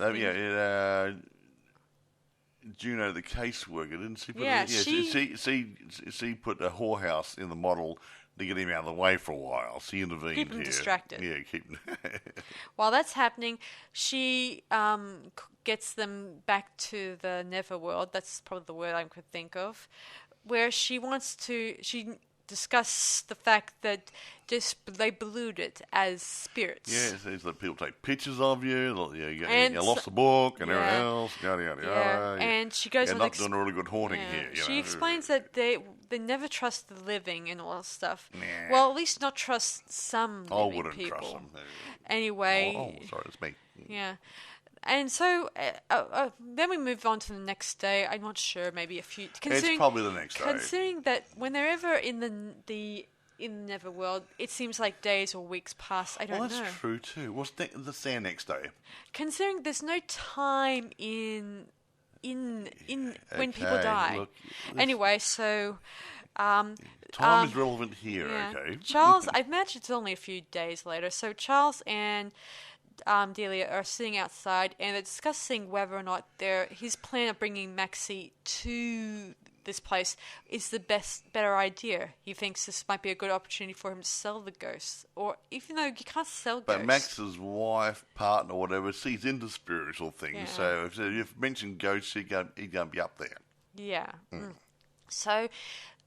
Juno, the caseworker, didn't she? She put a whorehouse in the model to get him out of the way for a while. She intervened. Keep him distracted. Yeah, keep him. While that's happening, she gets them back to the Neverworld. That's probably the word I could think of, where she discuss the fact that they believed it as spirits. Yeah, it says that people take pictures of you. You lost the book and everything else. Yada. And she goes on. Not doing a really good haunting here. She explains that they never trust the living and all that stuff. Nah. Well, at least not trust some living people. I wouldn't trust them. Anyway. Sorry, it's me. Yeah. And so then we move on to the next day. I'm not sure, maybe a few. It's probably the next day. Considering that when they're ever in the Neverworld, it seems like days or weeks pass. I don't know. That's true too. What's the next day? Considering there's no time in when people die. Look, anyway, so. Time is relevant here. Yeah. Okay. Charles, I imagine it's only a few days later. So Charles and Delia are sitting outside and they're discussing whether or not his plan of bringing Maxie to this place is the better idea. He thinks this might be a good opportunity for him to sell the ghosts, or even though you can't sell ghosts. But Max's wife, partner, whatever, sees into spiritual things. Yeah. So if you've mentioned ghosts, he's going to be up there. Yeah. So,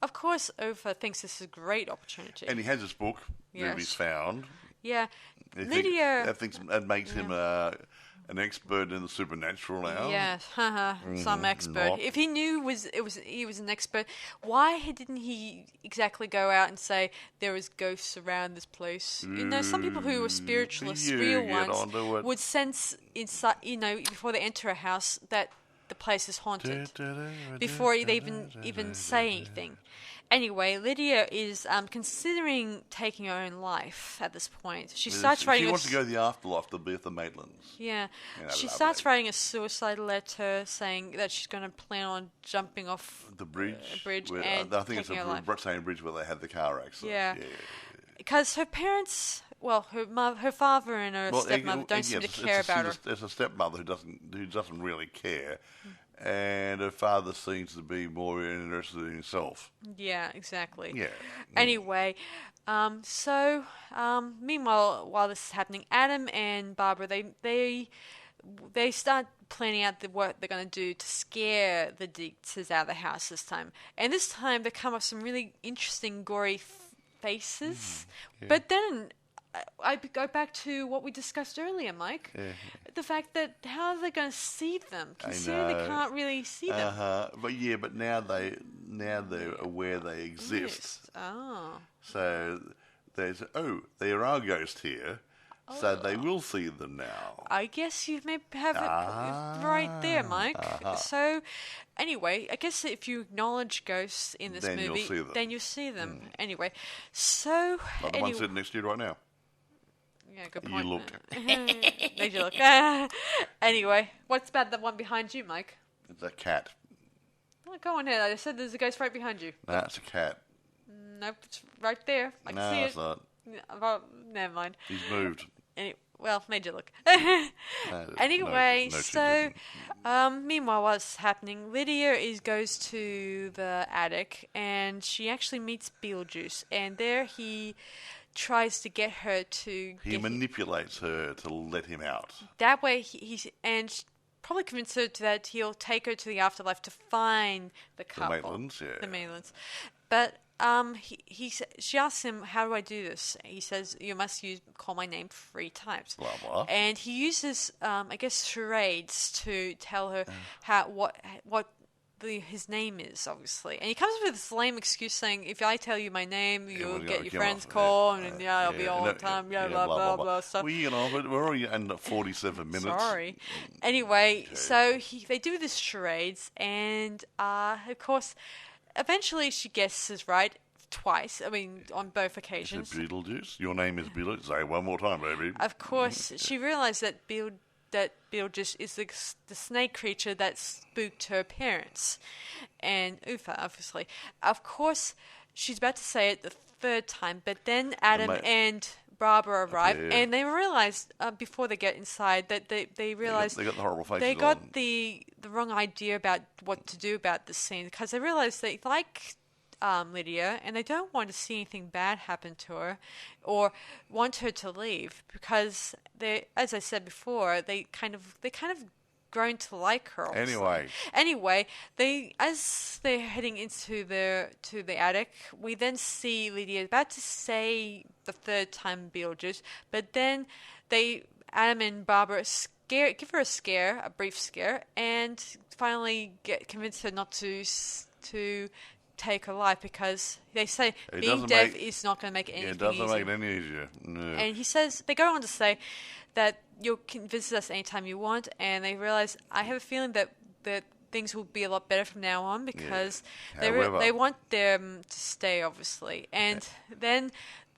of course, Ova thinks this is a great opportunity. And he has this book that he's found. Yeah. Lydia... That makes him an expert in the supernatural now. Yeah, some expert. Not. If he knew he was an expert, why didn't he exactly go out and say there is ghosts around this place? Some people who are spiritualists, real ones, would sense inside, before they enter a house that the place is haunted before they even say anything. Anyway, Lydia is considering taking her own life at this point. She wants to go to the afterlife to be with the Maitlands. Yeah. She starts writing a suicide letter saying that she's going to plan on jumping off the bridge. And I think it's a same bridge where they had the car accident. Yeah. Because her parents... Well, her father and her stepmother don't seem to care about her. There's a stepmother who doesn't really care, and her father seems to be more interested in himself. Yeah, exactly. Yeah. Anyway, meanwhile, while this is happening, Adam and Barbara they start planning out what they're going to do to scare the Dietzes out of the house this time. And this time they come up with some really interesting, gory faces, but then. I go back to what we discussed earlier, Mike. Yeah. The fact that how are they going to see them? Considering they can't really see them. But now they're aware they exist. Yes. Oh. So there are ghosts here. So they will see them now. I guess you may have it right there, Mike. So, anyway, I guess if you acknowledge ghosts in this movie, then you'll see them. Anyway, so... Like the one sitting next to you right now. Yeah, good point. You look. Made you look. Anyway, what's about the one behind you, Mike? It's a cat. Oh, go on ahead. I said there's a ghost right behind you. No, it's a cat. Nope, it's right there. I can see it. No, it's not. Well, never mind. He's moved. Made you look. Anyway, meanwhile, what's happening? Lydia goes to the attic, and she actually meets Beetlejuice, and there he tries to get her to... He manipulates her to let him out. That way, and probably convince her that he'll take her to the afterlife to find the couple. The Maitlands, yeah. The Maitlands. But she asks him, how do I do this? He says, you must call my name 3 times. Blah, blah. And he uses, I guess, charades to tell her what his name is, obviously. And he comes up with this lame excuse saying, if I tell you my name, you'll get your friends called, and I'll be all the time, blah, blah, stuff. Well, we're already under 47 minutes. Sorry. Anyway, so they do this charades, and, of course, eventually she guesses right twice. I mean, on both occasions. Is it Beetlejuice? Your name is Beetlejuice? Say it one more time, baby. Of course, she realised that Beetlejuice is the snake creature that spooked her parents. And Uther, obviously. Of course, she's about to say it the 3rd time, but then Adam and Barbara arrive, and they realize before they get inside that they realize they got the horrible faces. They got the wrong idea about what to do about this scene, because they realize they like Lydia, and they don't want to see anything bad happen to her or want her to leave, because they, as I said before, they kind of grown to like her also. Anyway, as they're heading into the attic, we then see Lydia about to say the 3rd time Beetlejuice, but then Adam and Barbara give her a brief scare, and finally convince her not to take her life, because they say being deaf is not going to make anything easier. It doesn't make it any easier. No. And they go on to say that you can visit us anytime you want, and they realize, I have a feeling that things will be a lot better from now on, because they want them to stay, obviously. And then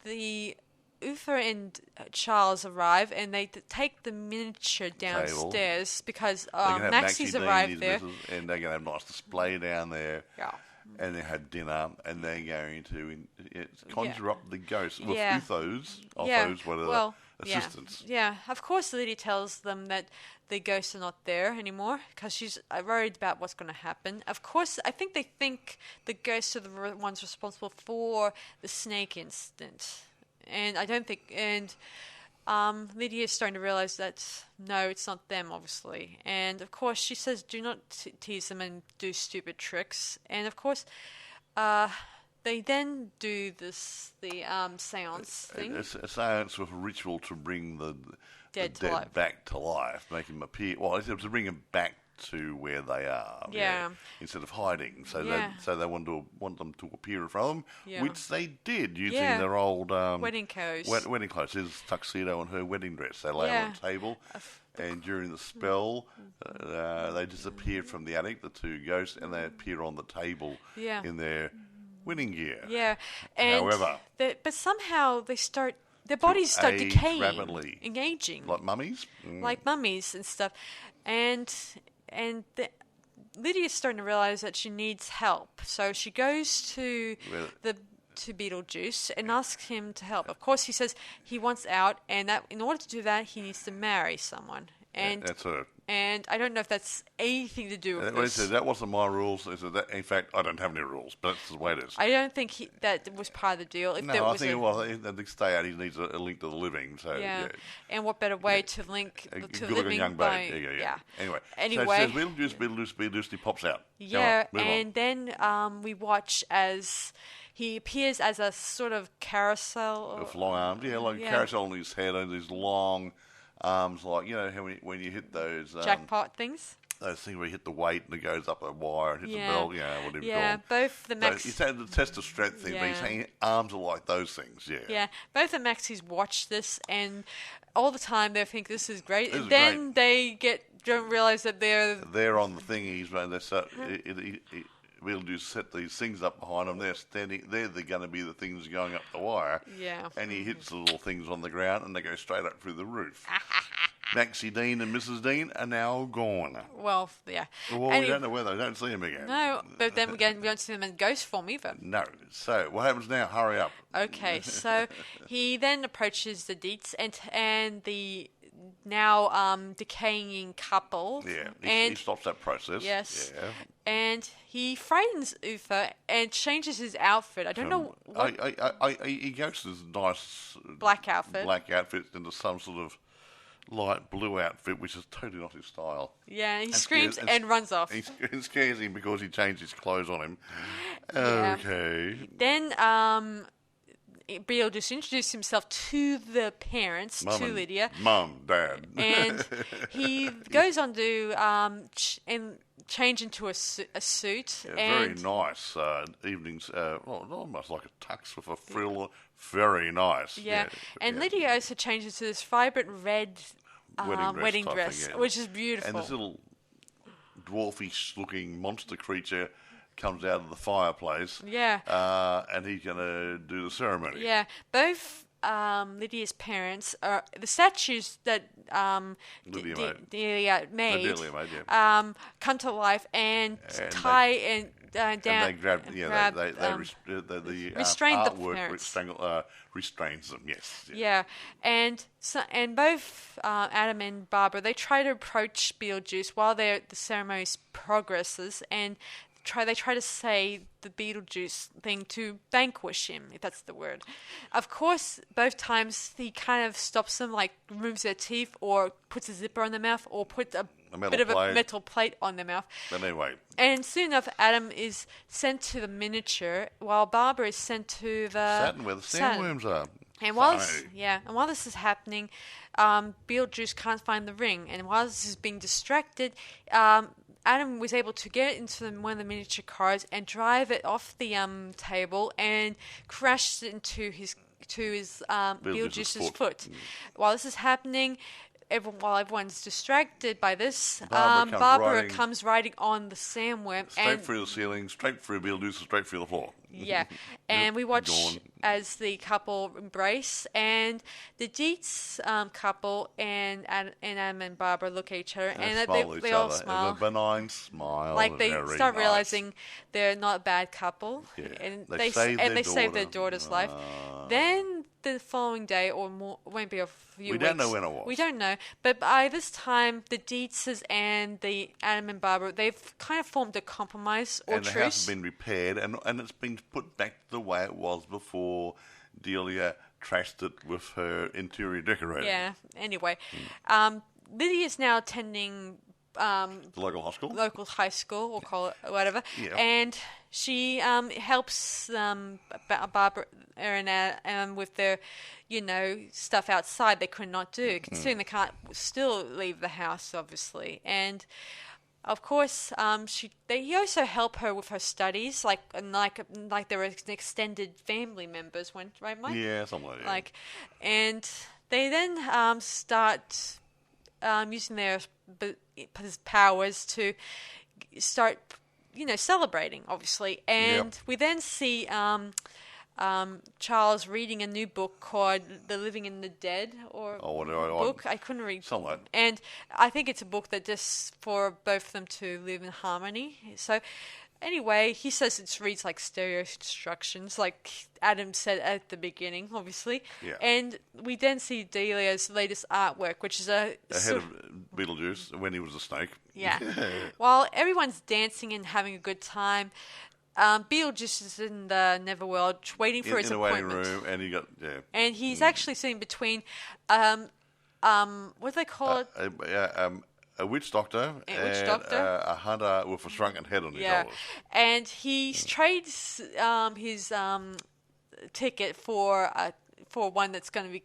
the Uther and Charles arrive, and they take the miniature downstairs because Maxie's arrived there. And they're going to have a nice display down there. Yeah. And they had dinner, and they're going to conjure up the ghosts with Uthos, assistants. Yeah, of course Lydia tells them that the ghosts are not there anymore, because she's worried about what's going to happen. Of course, I think they think the ghosts are the ones responsible for the snake incident. And I don't think... And Lydia is starting to realize that, no, it's not them, obviously. And, of course, she says, do not tease them and do stupid tricks. And, of course, they then do the seance thing. A seance with a ritual to bring the dead back to life, make them appear... Well, it's to bring them back to where they are. Yeah. Instead of hiding. So they want them to appear in front of them, which they did using their old... wedding clothes. Wedding clothes. His tuxedo and her wedding dress. They lay on the table, and during the spell, they disappeared from the attic, the 2 ghosts, and they appear on the table in their winning gear. Yeah. And however, but somehow their bodies start decaying, rapidly, and aging, like mummies, like mummies and stuff, and Lydia's starting to realize that she needs help, so she goes to Beetlejuice and asks him to help. Of course, he says he wants out, and that in order to do that, he needs to marry someone. And that's her. And I don't know if that's anything to do with this. He said, that wasn't my rules. He said, in fact, I don't have any rules, but that's the way it is. I don't think that was part of the deal. I think at the stay out, he needs a link to the living. So yeah. And what better way to link to the living young baby. Yeah. Anyway, so it says Beetlejuice, he pops out. Yeah, and then we watch as he appears as a sort of carousel. With long arms, carousel on his head and these long arms, like, how when you hit those jackpot things. Those things where you hit the weight and it goes up a wire and hits the bell, whatever you call them. Both the Max... So he's saying the test of strength thing, but he's saying arms are like those things, Yeah, both the Maxis watch this, and all the time they think this is great, and then they don't realise that they're on the thingies, and they start... We'll just set these things up behind them. They're standing. They're going to be the things going up the wire. Yeah. And he hits the little things on the ground, and they go straight up through the roof. Maxie Dean and Mrs. Dean are now gone. Well, yeah. Well, we don't know whether. We don't see them again. No, but then again, we don't see them in ghost form either. No. So what happens now? Hurry up. Okay. So he then approaches the Dietz and the now decaying couple. Yeah, he stops that process. Yes. Yeah. And he frightens Uther and changes his outfit. I don't know what... he goes to this nice... Black outfit into some sort of light blue outfit, which is totally not his style. Yeah, he screams and runs off. It scares him because he changed his clothes on him. Yeah. Okay. Then... Beetlejuice introduced himself to the parents, to Lydia. Mum, Dad. And he goes on to change into a suit. Yeah, very nice evenings, almost like a tux with a frill. Very nice. Yeah. Lydia also changes to this vibrant red wedding dress, which is beautiful. And this little dwarfish-looking monster creature comes out of the fireplace. Yeah. And he's going to do the ceremony. Yeah. Both Lydia's parents are the statues that Delia made come to life and tie down. And they grab the restrain the artwork parents. Restrains them. Yes. Yeah. And both Adam and Barbara, they try to approach Beetlejuice while the ceremony progresses, and they try to say the Beetlejuice thing to vanquish him, if that's the word. Of course, both times he kind of stops them, like removes their teeth or puts a zipper on their mouth or puts a bit of a metal plate on their mouth. But anyway. And soon enough, Adam is sent to the miniature while Barbara is sent to the Saturn, where the sandworms are. And while this is happening, Beetlejuice can't find the ring. And while this is being distracted, Adam was able to get into one of the miniature cars and drive it off the table and crashed into his Beetlejuice's foot. While this is happening, while everyone's distracted by this, Barbara comes riding on the sandworm. Straight through the ceiling, straight through Beetlejuice, straight through the floor. Yeah. And we watch as the couple embrace, and the Dietz couple and Adam and Barbara look at each other, and they all smile. It's a benign smile. Like they start realizing they're not a bad couple. Yeah. And they save their daughter's life. Then the following day, or more, won't be a few weeks. We don't know when it was. We don't know. But by this time, the Dietzes and the Adam and Barbara, they've kind of formed a compromise or truce. And the house has been repaired, and it's been put back the way it was before Delia trashed it with her interior decorating. Yeah, anyway. Lydia's now attending... the local high school. We'll call it whatever. Yeah. And she helps Barbara and Adam with their, stuff outside they could not do, considering they can't still leave the house, obviously. And of course, he also help her with her studies, like they were extended family members, right, Mike? Yeah, something like that. And they then start using their powers to start celebrating, obviously. And we then see Charles reading a new book called The Living and the Dead, book. I couldn't read. Somewhat. And I think it's a book that just for both of them to live in harmony. So anyway, he says it reads like stereo instructions, like Adam said at the beginning, obviously. Yeah. And we then see Delia's latest artwork, which is ahead of Beetlejuice when he was a snake. Yeah. While everyone's dancing and having a good time, Beetlejuice is in the Neverworld waiting for his appointment. In a waiting room, and he's actually sitting between, what do they call it? A witch doctor and a hunter with a shrunken head on his shoulders. And he trades his ticket for one that's going to be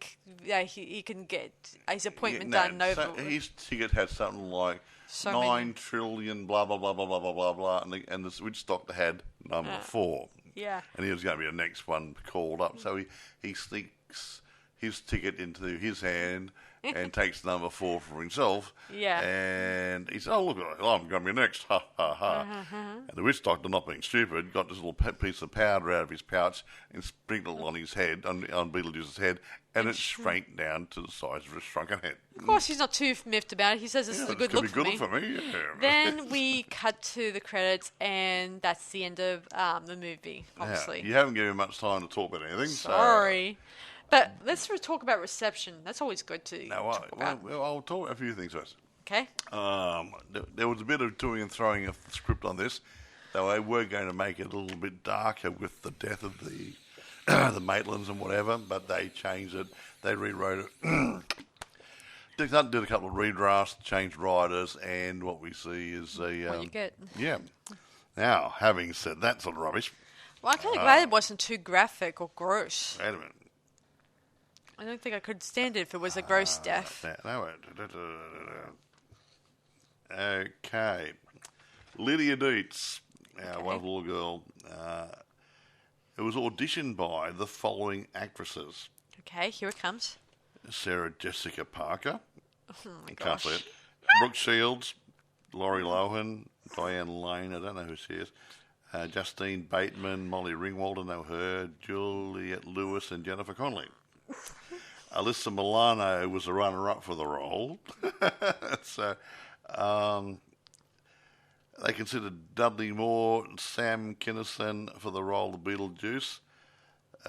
he can get his appointment done over. So his ticket had something like 9 trillion blah blah blah blah blah blah blah blah, and this witch doctor had number 4. Yeah. And he was going to be the next one called up, so he sneaks his ticket into his hand and takes number 4 for himself. Yeah. And he said, "Oh, look, I'm going to be next." Ha, ha, ha. And the witch doctor, not being stupid, got this little piece of powder out of his pouch and sprinkled it on his head, on Beetlejuice's head, and it shrank down to the size of a shrunken head. Of course, he's not too miffed about it. He says this is a good look for me. Yeah. Then we cut to the credits, and that's the end of the movie, obviously. You haven't given much time to talk about anything. Sorry. But let's talk about reception. That's always good to talk about. Well, I'll talk a few things first. Okay. There was a bit of toing and throwing of the script on this. They were going to make it a little bit darker with the death of the Maitlands and whatever, but they changed it. They rewrote it. Did a couple of redrafts, changed writers, and what we see is what you get. Yeah. Now, having said that sort of rubbish. Well, I'm kind of glad it wasn't too graphic or gross. Wait a minute. I don't think I could stand it if it was a gross death. Okay. Lydia Dietz, our wonderful little girl, it was auditioned by the following actresses. Okay, here it comes. Sarah Jessica Parker. Oh my gosh. Can't say it. Brooke Shields, Laurie Lohan, Diane Lane, I don't know who she is. Justine Bateman, Molly Ringwald, I know her. Juliette Lewis and Jennifer Connelly. Alyssa Milano was a runner-up for the role. So, they considered Dudley Moore and Sam Kinison for the role of Beetlejuice,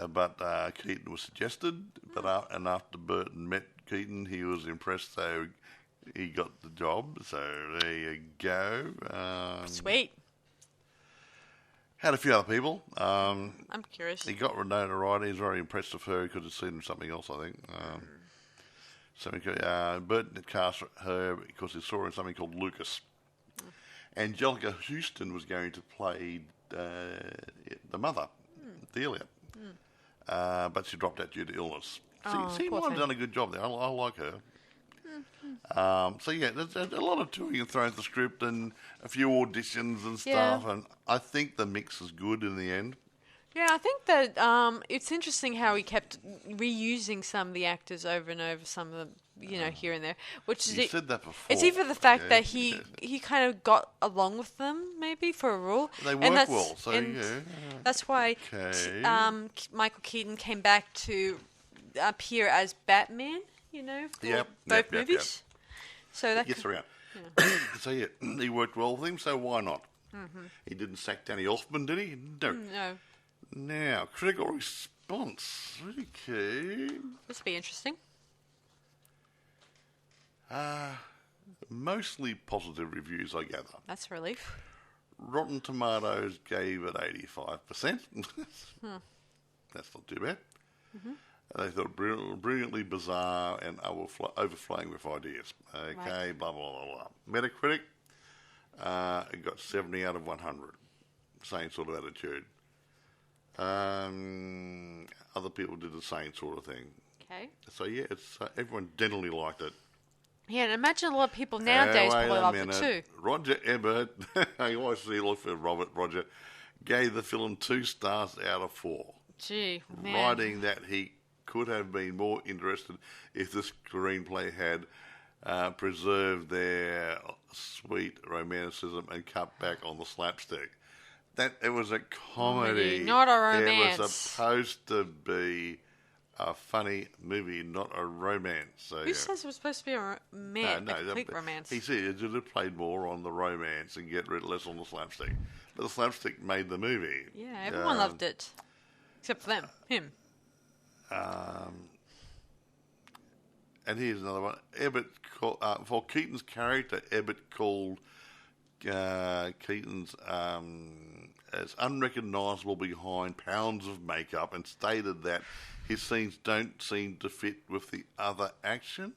but Keaton was suggested. And after Burton met Keaton, he was impressed, so he got the job. So there you go. Sweet. Had a few other people. I'm curious. He got notoriety. He was very impressed with her. He could have seen something else, I think. Burton had cast her because he saw her in something called Lucas. Angelica Houston was going to play the mother, Delia. But she dropped out due to illness. She might have done a good job there. I like her. There's a lot of toing and throwing the script and a few auditions and stuff, and I think the mix is good in the end. Yeah, I think that it's interesting how he kept reusing some of the actors over and over, some of them, here and there. Which is said that before. It's either the fact that he kind of got along with them, maybe for a role. They work well, so that's why Michael Keaton came back to appear as Batman. For both movies. So that gets around. Yeah. So he worked well with him. So why not? Mm-hmm. He didn't sack Danny Elfman, did he? No. Now, critical response. Okay. This will be interesting. Mostly positive reviews, I gather. That's a relief. Rotten Tomatoes gave it 85%. That's not too bad. Mm-hmm. They thought brilliantly bizarre and overflowing with ideas. Okay, blah, blah, blah, blah. Metacritic, it got 70 out of 100. Same sort of attitude. Other people did the same sort of thing. Okay. So, it's everyone generally liked it. Yeah, and imagine a lot of people nowadays probably love it too. Roger Ebert, I always see look for Roger, gave the film 2 stars out of 4. Gee, man. Writing that he could have been more interested if the screenplay had preserved their sweet romanticism and cut back on the slapstick. That it was a comedy, not a romance. It was supposed to be a funny movie, not a romance. So, Who says it was supposed to be a complete romance? He said it should have played more on the romance and get rid less on the slapstick. But the slapstick made the movie. Yeah, everyone loved it. Except for him. And here's another one. For Keaton's character, Ebbett called Keaton's as unrecognisable behind pounds of makeup and stated that his scenes don't seem to fit with the other action.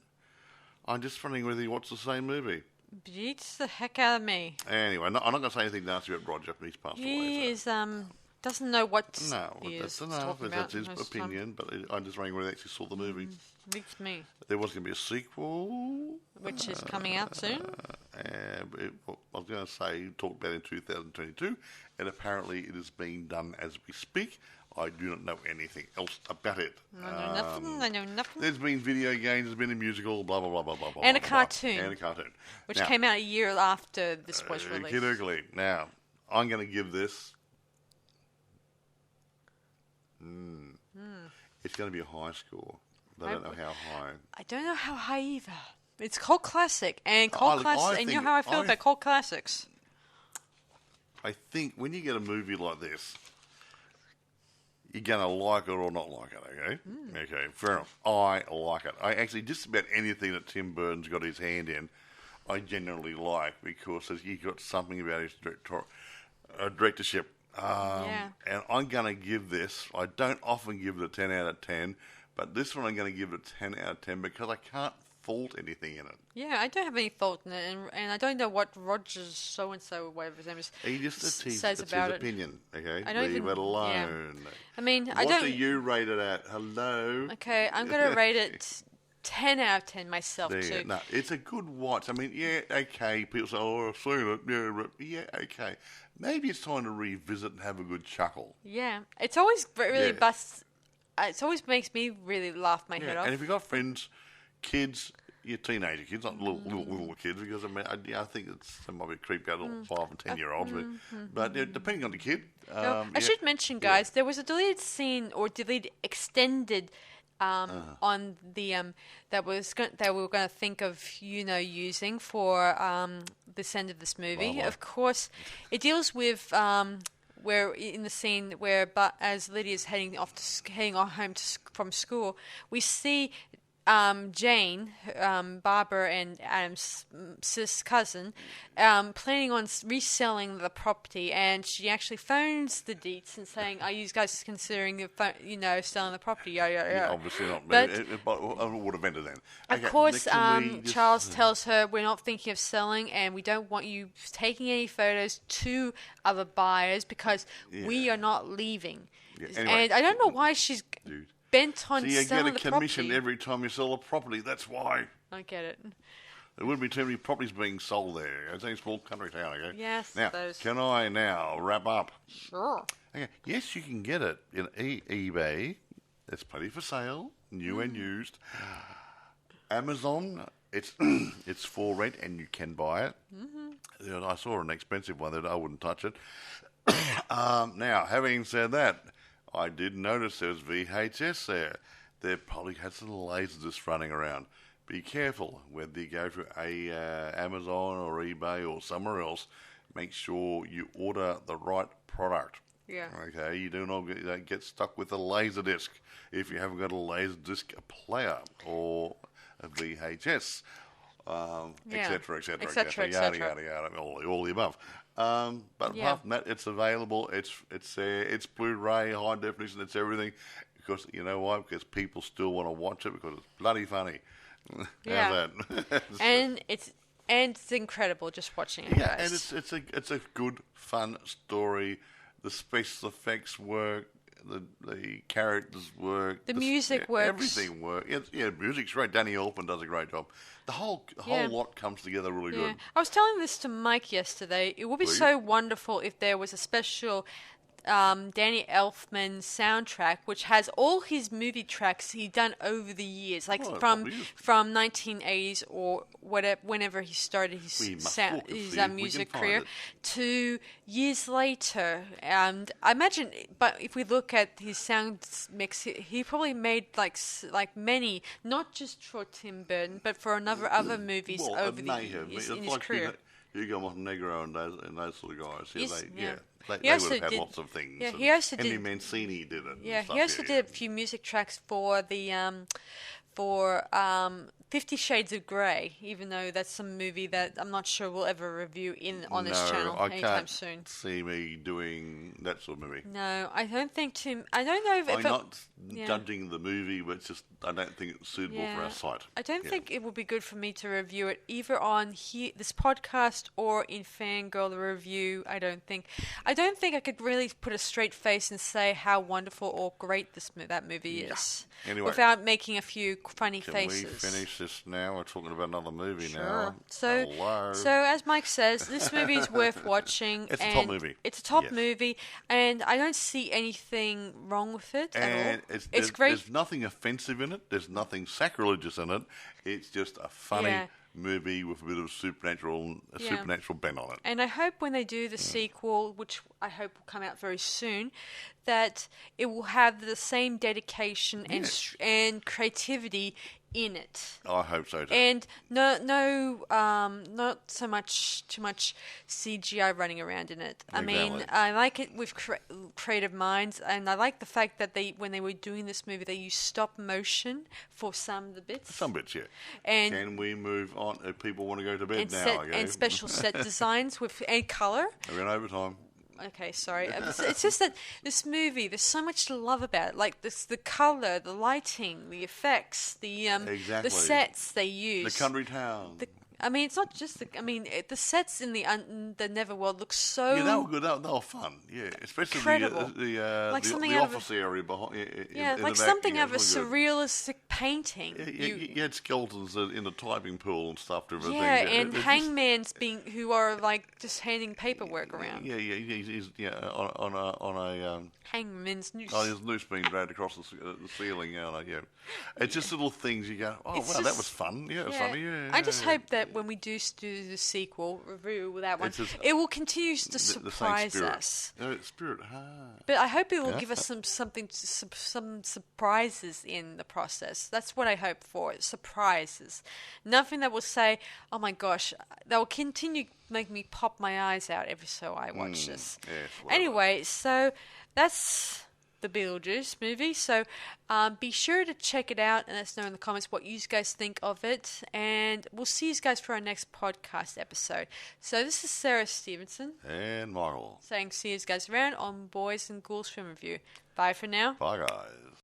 I'm just wondering whether he watched the same movie. Beats the heck out of me. Anyway, I'm not going to say anything nasty about Roger. He's passed away. He doesn't know what he is that's enough. talking That's about his opinion, but I'm just wondering whether he actually saw the movie. Beats me. There was going to be a sequel. Which is coming out soon. I was going to say, talked about in 2022, and apparently it is being done as we speak. I do not know anything else about it. I know nothing. There's been video games, there's been a musical, blah, blah, blah, blah, blah, blah. And a cartoon. And a cartoon. Which came out a year after this was released. Now, I'm going to give this... It's going to be a high score. I don't know how high. I don't know how high either. It's cult classic, and and you know how I feel about cult classics. I think when you get a movie like this, you're going to like it or not like it, okay? Okay, fair enough. I like it. I actually, just about anything that Tim Burton's got his hand in, I generally like, because he's got something about his directorship. And I'm going to give this, I don't often give it a 10 out of 10, but this one I'm going to give it a 10 out of 10 because I can't fault anything in it. Yeah, I don't have any fault in it, and I don't know what Rogers so-and-so, whatever his name is, says about it. It's his opinion, okay? I don't Leave it alone. Yeah. I mean, what do you rate it at? Hello? Okay, I'm going to rate it 10 out of 10 myself, too. No, it's a good watch. I mean, yeah, okay, people say, oh, I've seen it. Yeah, okay. Maybe it's time to revisit and have a good chuckle. Yeah, it's always really busts. It always makes me really laugh my head off. And if you've got friends, kids, your teenager kids, not little kids, because I think it might be creepy out little 5 and 10-year-olds. But depending on the kid. I should mention, guys, there was a deleted scene or deleted extended on the that we were going to think of using for this end of this movie. Of course, it deals with where in the scene where, but as Lydia's heading home from school, we see Jane, Barbara and Adam's cousin, planning on reselling the property, and she actually phones the Deets and saying, "Are you guys considering selling the property?" Yeah. Obviously not. But I would have ended then. Of course, Charles tells her, "We're not thinking of selling, and we don't want you taking any photos to other buyers because we are not leaving." Yeah. Anyway, and I don't know why she's bent on selling the property. So you get a commission every time you sell a property. That's why. I get it. There wouldn't be too many properties being sold there. It's a small country town, okay? Yes, now, can I now wrap up? Sure. Okay. Yes, you can get it in eBay. There's plenty for sale, new and used. Amazon, it's for rent and you can buy it. I saw an expensive one that I wouldn't touch it. Now, having said that, I did notice there was VHS there. They probably had some laserdiscs running around. Be careful whether you go for Amazon or eBay or somewhere else. Make sure you order the right product. Yeah. Okay. You don't get stuck with a laserdisc if you haven't got a laserdisc player or a VHS, etc., yada, all the above. But apart from that, it's available. It's there. It's Blu-ray, high definition. It's everything. Because you know why? Because people still want to watch it because it's bloody funny. Yeah. And it's incredible just watching it. Yeah, guys. and it's a good fun story. The special effects work. The characters work. The music works. Everything works. Yeah, music's great. Danny Elfman does a great job. The whole lot comes together really good. I was telling this to Mike yesterday. It would be so wonderful if there was a special Danny Elfman soundtrack, which has all his movie tracks he done over the years, like from 1980s or whatever, whenever he started his music career, to years later. And I imagine, but if we look at his sound mix, he probably made like many, not just for Tim Burton, but for other movies over the years in his career. Hugo Montenegro and those sort of guys. They would have had lots of things. Yeah, he also Henry Mancini did it. Yeah, he also did a few music tracks for the 50 Shades of Grey, even though that's some movie that I'm not sure we'll ever review on this channel anytime soon. I can't see me doing that sort of movie. No, I don't think Tim... I don't know if... I'm not judging the movie, but just I don't think it's suitable for our site. I don't think it would be good for me to review it either on this podcast or in Fangirl the Review. I don't think I could really put a straight face and say how wonderful or great that movie is. Anyway, without making a few funny faces. Can we finish this now? We're talking about another movie now. So as Mike says, this movie is worth watching. It's a top movie. It's a top movie, and I don't see anything wrong with it at all. It's great. There's nothing offensive in it. There's nothing sacrilegious in it. It's just a funny movie with a bit of supernatural bent on it. And I hope when they do the sequel, which I hope will come out very soon, that it will have the same dedication and creativity in it. I hope so too. And not too much CGI running around in it. Exactly. I mean, I like it with creative minds, and I like the fact that when they were doing this movie, they used stop motion for some of the bits. Some bits, yeah. And can we move on if people want to go to bed and special set designs and color. We're in overtime. Okay, sorry. It's just that this movie, there's so much to love about it. Like the color, the lighting, the effects, the sets they use. The country town. It's not just the sets in the Neverworld look so... Yeah, they were good. They were fun. Yeah, especially incredible. The office area behind. Like something out of a surrealistic painting. You had skeletons in the typing pool and stuff. And hangmans who are like just handing paperwork around. Yeah, he's on a hangman's noose. Oh, his noose being dragged across the ceiling. It's just little things you go, that was fun. Yeah, it was funny. Yeah. I just hope that when we do the sequel review that one, it will continue to surprise us. Spirit. But I hope it will give us some surprises in the process. That's what I hope for. Surprises. Nothing that will say, "Oh my gosh," that will continue to make me pop my eyes out every so I watch this. Yes, anyway, so that's the Beetlejuice movie. So be sure to check it out and let us know in the comments what you guys think of it. And we'll see you guys for our next podcast episode. So this is Sarah Stephenson. And Michael. Saying see you guys around on Boys and Ghouls Film Review. Bye for now. Bye, guys.